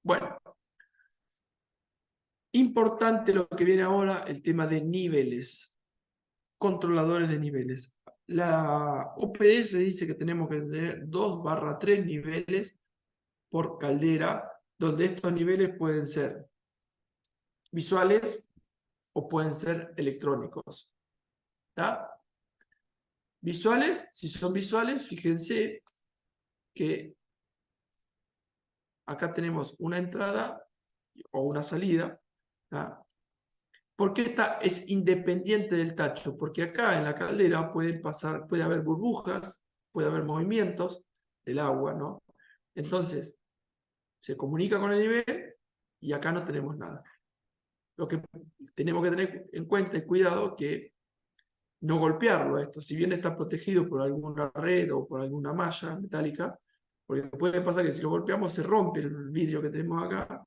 Bueno, importante lo que viene ahora, el tema de niveles, controladores de niveles. La OPS dice que tenemos que tener 2/3 niveles por caldera, donde estos niveles pueden ser visuales o pueden ser electrónicos. ¿Está? Visuales, si son visuales, fíjense que acá tenemos una entrada o una salida. ¿Tá? ¿Por qué esta es independiente del tacho? Porque acá en la caldera puede haber burbujas, puede haber movimientos del agua, ¿no? Entonces, se comunica con el nivel y acá no tenemos nada. Lo que tenemos que tener en cuenta y cuidado que no golpearlo esto, si bien está protegido por alguna red o por alguna malla metálica, porque puede pasar que si lo golpeamos se rompe el vidrio que tenemos acá,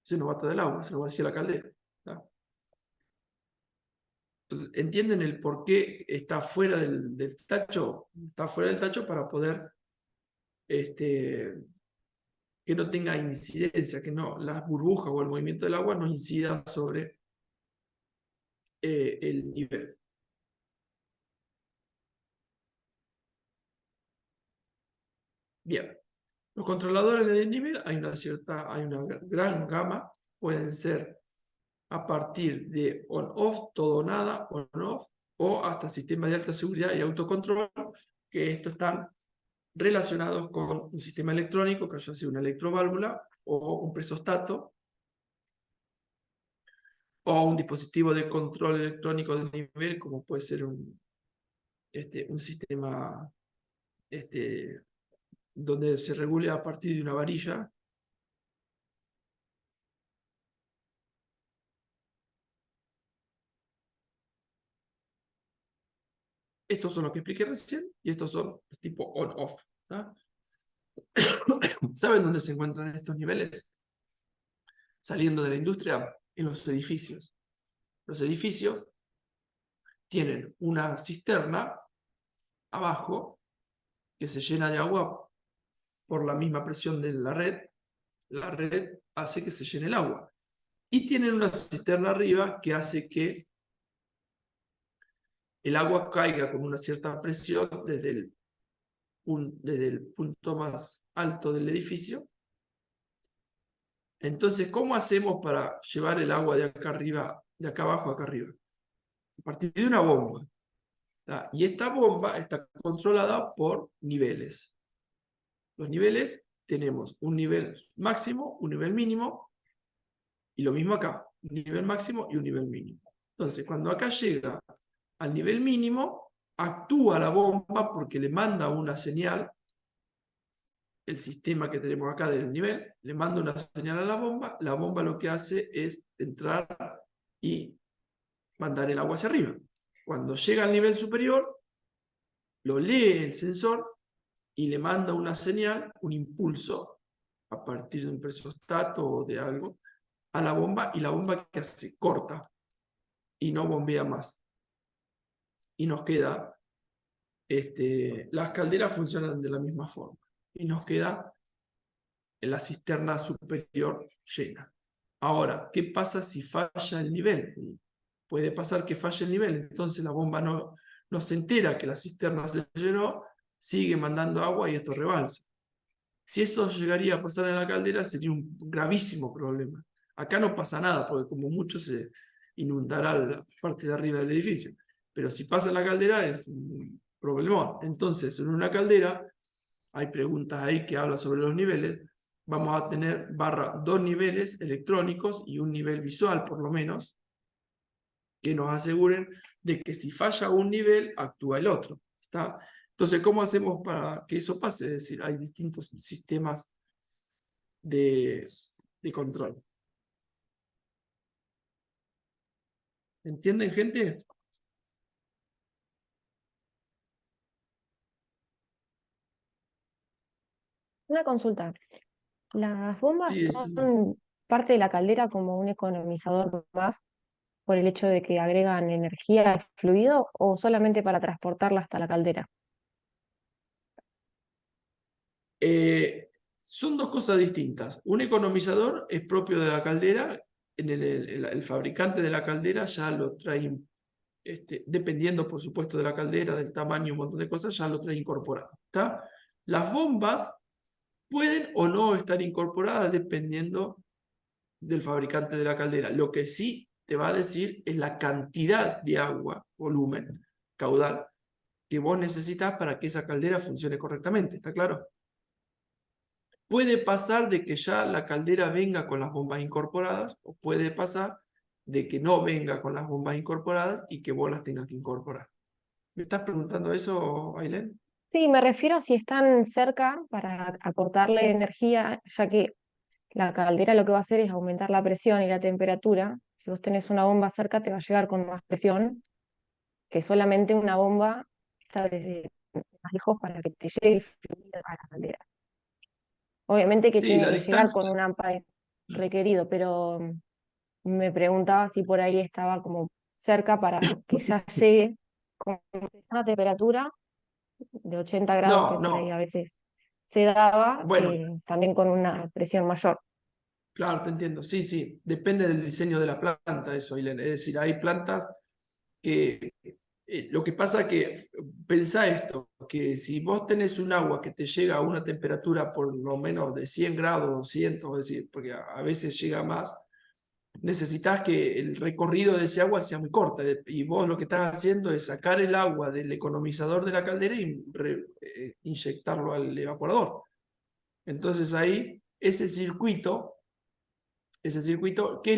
se nos bata del agua, se nos vacía la caldera. ¿Tá? Entonces, ¿entienden el por qué está fuera del tacho? Está fuera del tacho para poder que no tenga incidencia, que no, las burbujas o el movimiento del agua no incida sobre el nivel. Bien, los controladores de nivel hay una gran gama, pueden ser a partir de on-off, todo o nada, on-off, o hasta sistemas de alta seguridad y autocontrol, que estos están relacionados con un sistema electrónico, que haya sido una electroválvula o un presostato, o un dispositivo de control electrónico de nivel, como puede ser un sistema donde se regule a partir de una varilla. Estos son los que expliqué recién, y estos son los tipo on-off. ¿Saben dónde se encuentran estos niveles? Saliendo de la industria, en los edificios. Los edificios tienen una cisterna abajo que se llena de agua por la misma presión de la red hace que se llene el agua. Y tienen una cisterna arriba que hace que el agua caiga con una cierta presión desde el punto más alto del edificio. Entonces, ¿cómo hacemos para llevar el agua de acá arriba, de acá abajo a acá arriba? A partir de una bomba. ¿Tá? Y esta bomba está controlada por niveles. Los niveles tenemos un nivel máximo, un nivel mínimo, y lo mismo acá, un nivel máximo y un nivel mínimo. Entonces, cuando acá llega al nivel mínimo, actúa la bomba porque le manda una señal, el sistema que tenemos acá del nivel, le manda una señal a la bomba lo que hace es entrar y mandar el agua hacia arriba. Cuando llega al nivel superior, lo lee el sensor y le manda una señal, un impulso a partir de un presostato o de algo a la bomba, y la bomba que hace corta y no bombea más. Y nos queda, las calderas funcionan de la misma forma, y nos queda en la cisterna superior llena. Ahora, ¿qué pasa si falla el nivel? Puede pasar que falle el nivel, entonces la bomba no se entera que la cisterna se llenó, sigue mandando agua y esto rebalsa. Si esto llegaría a pasar en la caldera, sería un gravísimo problema. Acá no pasa nada, porque como mucho se inundará la parte de arriba del edificio. Pero si pasa en la caldera, es un problemón. Entonces, en una caldera, hay preguntas ahí que hablan sobre los niveles. Vamos a tener dos niveles electrónicos y un nivel visual, por lo menos, que nos aseguren de que si falla un nivel, actúa el otro. ¿Está? Entonces, ¿cómo hacemos para que eso pase? Es decir, hay distintos sistemas de control. ¿Entienden, gente? Una consulta. ¿Las bombas Sí, son parte de la caldera como un economizador más por el hecho de que agregan energía al fluido o solamente para transportarla hasta la caldera? Son dos cosas distintas. Un economizador es propio de la caldera. El fabricante de la caldera ya lo trae, dependiendo por supuesto de la caldera, del tamaño, un montón de cosas, ya lo trae incorporado. ¿Está? Las bombas pueden o no estar incorporadas dependiendo del fabricante de la caldera. Lo que sí te va a decir es la cantidad de agua, volumen, caudal, que vos necesitas para que esa caldera funcione correctamente. ¿Está claro? Puede pasar de que ya la caldera venga con las bombas incorporadas, o puede pasar de que no venga con las bombas incorporadas y que vos las tengas que incorporar. ¿Me estás preguntando eso, Ailén? Sí, me refiero a si están cerca para aportarle energía, ya que la caldera lo que va a hacer es aumentar la presión y la temperatura. Si vos tenés una bomba cerca, te va a llegar con más presión que solamente una bomba que está desde más lejos para que te llegue el fluido a la caldera. Obviamente que Sí, tiene la que llegar con distancia. un ampere requerido, pero me preguntaba si por ahí estaba como cerca para que ya llegue con una temperatura de 80 grados que No, por ahí no. a veces se daba, Bueno, también con una presión mayor. claro, te entiendo. Sí, sí. Depende del diseño de la planta, eso, Ailén. Es decir, hay plantas que lo que pasa que, pensá esto, que si vos tenés un agua que te llega a una temperatura por lo menos de 100 grados, 200, es decir, porque a veces llega más, necesitas que el recorrido de ese agua sea muy corto, y vos lo que estás haciendo es sacar el agua del economizador de la caldera y inyectarlo al evaporador. Entonces ahí, ¿qué es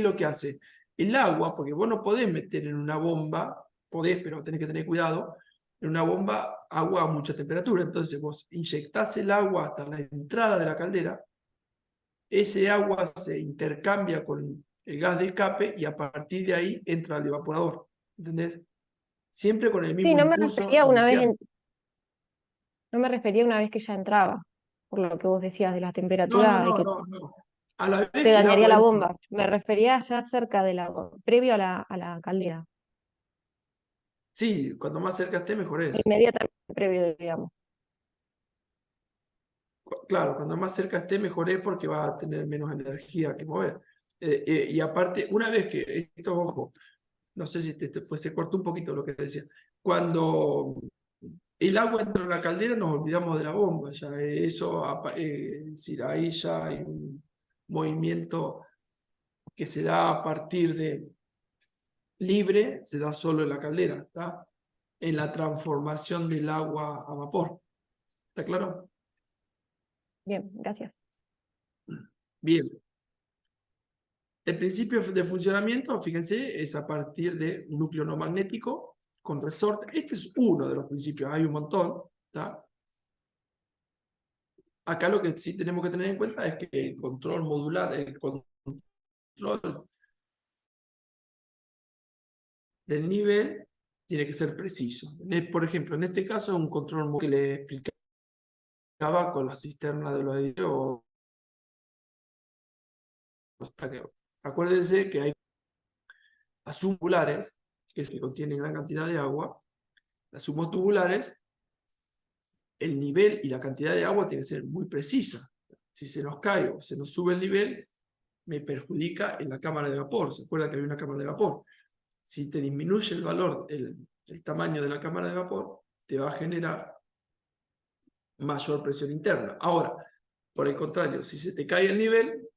lo que hace? El agua, porque vos no podés meter en una bomba, podés, pero tenés que tener cuidado, en una bomba agua a mucha temperatura. Entonces vos inyectás el agua hasta la entrada de la caldera, ese agua se intercambia con el gas de escape y a partir de ahí entra al evaporador. ¿Entendés? Siempre con el Sí, mismo impulso inicial. no me refería una vez que ya entraba, por lo que vos decías de la No, no, temperatura y no, que no, no. A la vez te que el dañaría agua la entra. bomba. Me refería ya cerca de previo a la caldera, Sí, cuanto más cerca esté, mejor es. inmediatamente previo, digamos. Claro, cuando más cerca esté, mejor es porque va a tener menos energía que mover. Y aparte, una vez que, esto, ojo, no sé si pues se cortó un poquito lo que decía. Cuando el agua entra en la caldera, nos olvidamos de la bomba. Ya, es decir, ahí ya hay un movimiento que se da a partir de libre, se da solo en la caldera, ¿está? En la transformación del agua a vapor. ¿Está claro? Bien, gracias. Bien. El principio de funcionamiento, fíjense, es a partir de un núcleo no magnético con resorte. Este es uno de los principios, hay un montón. ¿Tá? Acá lo que sí tenemos que tener en cuenta es que el control modular, el control del nivel tiene que ser preciso. Por ejemplo, en este caso es un control que le explicaba con la cisterna de los edificios Acuérdense que hay las tubulares, que es que contienen gran cantidad de agua. Las tubulares, el nivel y la cantidad de agua tiene que ser muy precisa. Si se nos cae o se nos sube el nivel, me perjudica en la cámara de vapor. ¿Se acuerdan que hay una cámara de vapor? Si te disminuye el valor, el tamaño de la cámara de vapor, te va a generar mayor presión interna. Ahora, por el contrario, si se te cae el nivel,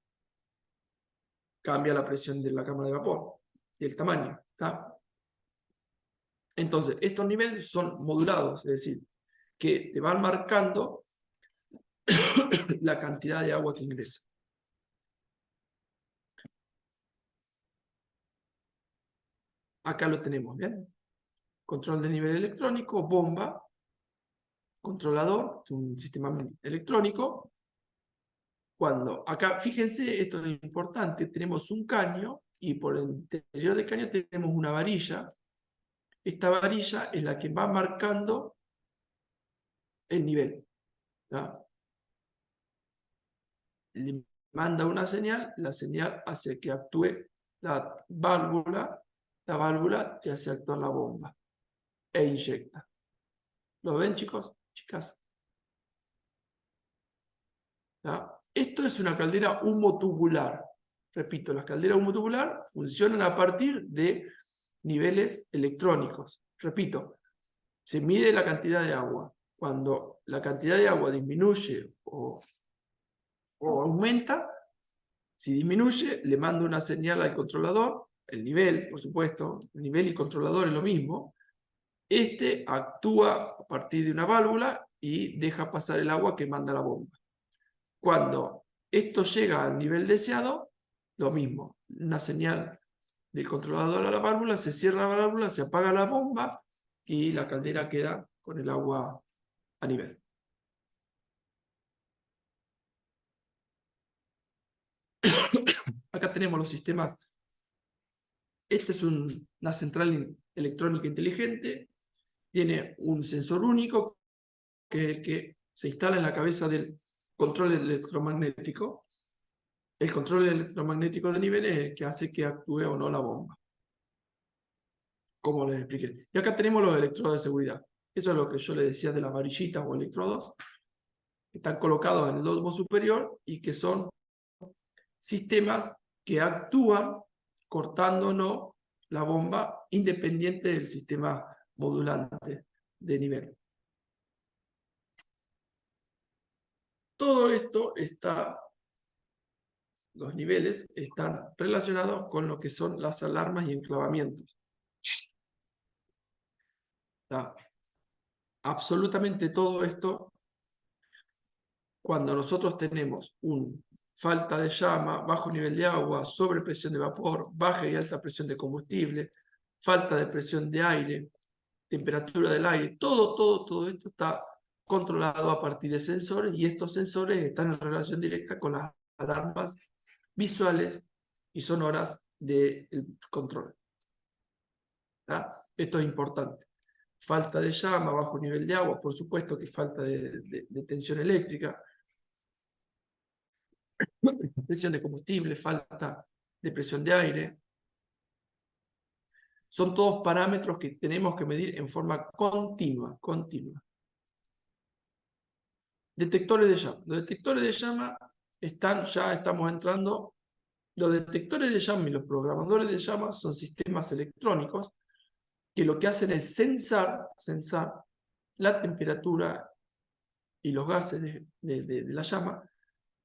cambia la presión de la cámara de vapor y el tamaño. ¿Está? Entonces, estos niveles son modulados, es decir, que te van marcando la cantidad de agua que ingresa. Acá lo tenemos, ¿bien? Control de nivel electrónico, bomba, controlador, un sistema electrónico. Cuando acá, fíjense, esto es importante, tenemos un caño y por el interior del caño tenemos una varilla. Esta varilla es la que va marcando el nivel. ¿Tá? Le manda una señal, la señal hace que actúe la válvula te hace actuar la bomba e inyecta. ¿Lo ven, chicos? Chicas. ¿Tá? Esto es una caldera humotubular. Repito, las calderas humotubular funcionan a partir de niveles electrónicos. Repito, se mide la cantidad de agua. Cuando la cantidad de agua disminuye o aumenta, si disminuye, le mando una señal al controlador, el nivel, por supuesto, el nivel y controlador es lo mismo. Este actúa a partir de una válvula y deja pasar el agua que manda la bomba. Cuando esto llega al nivel deseado, lo mismo, una señal del controlador a la válvula, se cierra la válvula, se apaga la bomba y la caldera queda con el agua a nivel. Acá tenemos los sistemas. Este es una central electrónica inteligente, tiene un sensor único, que es el que se instala en la cabeza del control electromagnético. El control electromagnético de niveles es el que hace que actúe o no la bomba. Como les expliqué. Y acá tenemos los electrodos de seguridad. Eso es lo que yo les decía de las varillitas o electrodos, que están colocados en el lobo superior y que son sistemas que actúan cortando o no la bomba independiente del sistema modulante de nivel. Todo esto los niveles están relacionados con lo que son las alarmas y enclavamientos. ¿Está? Absolutamente todo esto, cuando nosotros tenemos falta de llama, bajo nivel de agua, sobrepresión de vapor, baja y alta presión de combustible, falta de presión de aire, temperatura del aire, todo esto está controlado a partir de sensores y estos sensores están en relación directa con las alarmas visuales y sonoras del control. ¿Tá? Esto es importante. Falta de llama, bajo nivel de agua, por supuesto que falta de tensión eléctrica, presión de combustible, falta de presión de aire. Son todos parámetros que tenemos que medir en forma continua. Detectores de llama. Los detectores de llama ya estamos entrando. Los detectores de llama y los programadores de llama son sistemas electrónicos que lo que hacen es censar la temperatura y los gases de la llama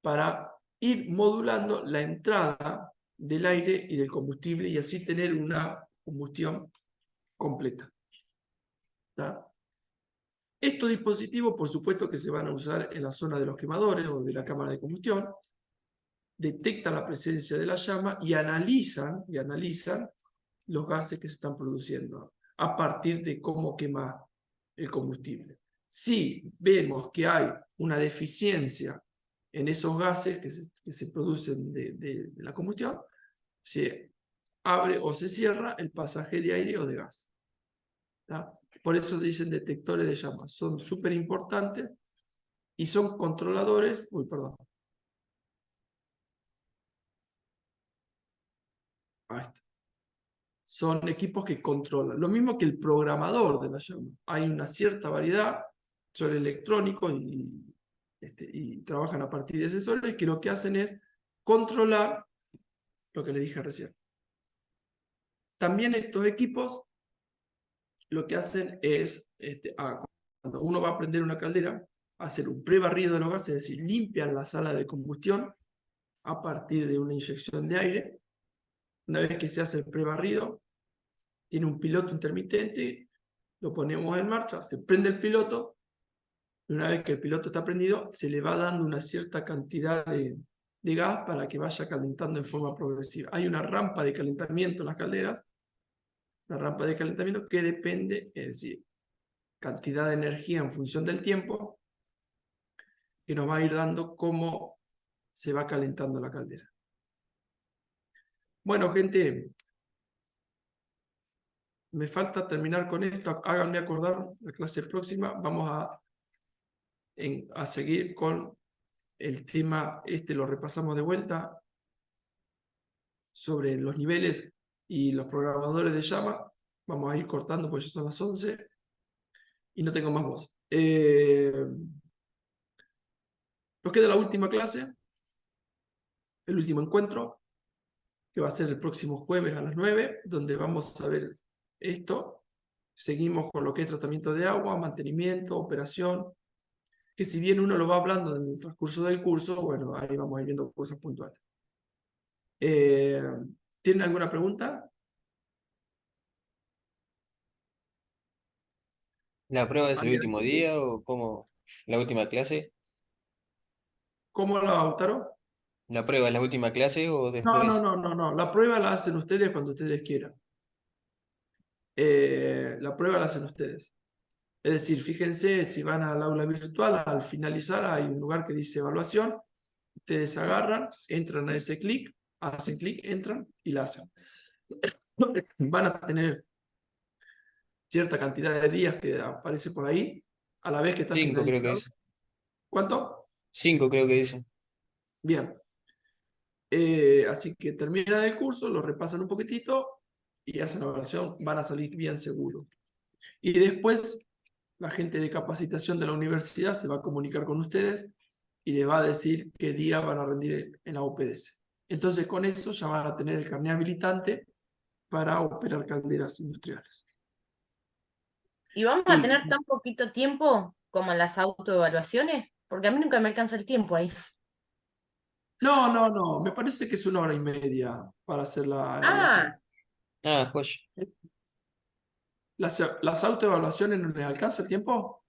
para ir modulando la entrada del aire y del combustible y así tener una combustión completa. ¿Tá? Estos dispositivos, por supuesto, que se van a usar en la zona de los quemadores o de la cámara de combustión, detectan la presencia de la llama y analizan los gases que se están produciendo a partir de cómo quema el combustible. Si vemos que hay una deficiencia en esos gases que se producen de la combustión, se abre o se cierra el pasaje de aire o de gas. ¿Tá? Por eso dicen detectores de llamas. Son súper importantes y son controladores. Uy, perdón. Ahí está. Son equipos que controlan. Lo mismo que el programador de la llama. Hay una cierta variedad, son electrónicos y trabajan a partir de sensores que lo que hacen es controlar lo que le dije recién. También estos equipos lo que hacen es, cuando uno va a prender una caldera, hacer un prebarrido de los gases, es decir, limpian la sala de combustión a partir de una inyección de aire. Una vez que se hace el prebarrido, tiene un piloto intermitente, lo ponemos en marcha, se prende el piloto, y una vez que el piloto está prendido, se le va dando una cierta cantidad de gas para que vaya calentando en forma progresiva. Hay una rampa de calentamiento en las calderas, una rampa de calentamiento que depende, es decir, cantidad de energía en función del tiempo, que nos va a ir dando cómo se va calentando la caldera. Bueno, gente, me falta terminar con esto. Háganme acordar la clase próxima. Vamos a seguir con el tema, lo repasamos de vuelta, sobre los niveles y los programadores de llama. Vamos a ir cortando porque ya son las 11 y no tengo más voz. Nos queda la última clase, el último encuentro, que va a ser el próximo jueves a las 9, donde vamos a ver esto. Seguimos con lo que es tratamiento de agua, mantenimiento, operación, que si bien uno lo va hablando en el transcurso del curso, bueno, ahí vamos a ir viendo cosas puntuales. ¿Tienen alguna pregunta? ¿La prueba es el último día o cómo? ¿La última clase? ¿Cómo la Lautaro? ¿La prueba es la última clase o No, después? no. La prueba la hacen ustedes cuando ustedes quieran. La prueba la hacen ustedes. Es decir, fíjense, si van al aula virtual, al finalizar hay un lugar que dice evaluación. Ustedes agarran, entran a ese clic, hacen clic, entran y la hacen. Van a tener cierta cantidad de días que aparece por ahí, a la vez que está 5 creo que finalizado. dice. ¿Cuánto? 5 creo que dice. Bien. Así que terminan el curso, lo repasan un poquitito y hacen la evaluación, van a salir bien seguros. Y después la gente de capacitación de la universidad se va a comunicar con ustedes y les va a decir qué día van a rendir en la UPDS. Entonces con eso ya van a tener el carnet habilitante para operar calderas industriales. ¿Y vamos a tener tan poquito tiempo como en las autoevaluaciones? Porque a mí nunca me alcanza el tiempo ahí. No, me parece que es 1 hora y media para hacer la evaluación. Ah, joya. ¿Las autoevaluaciones no les alcanza el tiempo?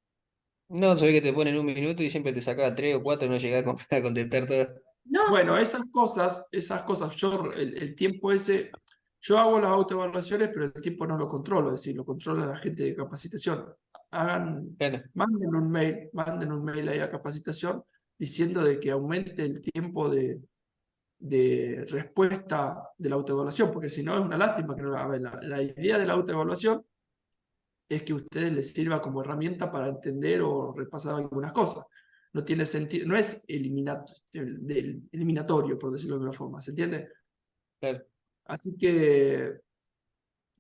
No, sabés que te ponen 1 minuto y siempre te sacaba 3 o 4 y no llegás a contestar todas. No, Bueno, esas cosas, yo el tiempo ese, yo hago las autoevaluaciones, pero el tiempo no lo controlo, es decir, lo controla la gente de capacitación. Claro, Manden un mail ahí a capacitación diciendo de que aumente el tiempo de respuesta de la autoevaluación, porque si no es una lástima que no. A ver, la idea de la autoevaluación es que a ustedes les sirva como herramienta para entender o repasar algunas cosas. No tiene sentido, no es eliminatorio, por decirlo de alguna forma, ¿se entiende? claro. Así que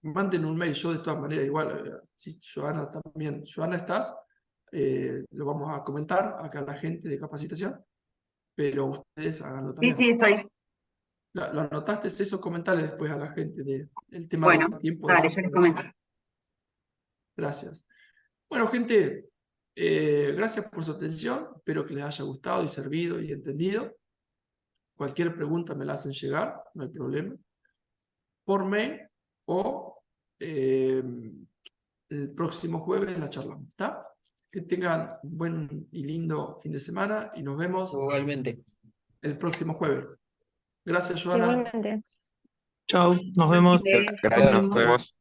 manden un mail, yo de todas maneras, igual, si Joana también, Joana estás, lo vamos a comentar acá a la gente de capacitación, pero ustedes háganlo también. Sí, estoy. ¿Lo anotaste eso? Comentale después a la gente del tema Bueno, del tiempo. dale, yo les comento. Gracias. Bueno, gente, gracias por su atención. Espero que les haya gustado y servido y entendido. Cualquier pregunta me la hacen llegar, no hay problema. Por mail o el próximo jueves la charlamos, ¿está? Que tengan un buen y lindo fin de semana y nos vemos Igualmente. el próximo jueves. Gracias, Joana. Igualmente. Chao, nos vemos. Gracias, nos vemos.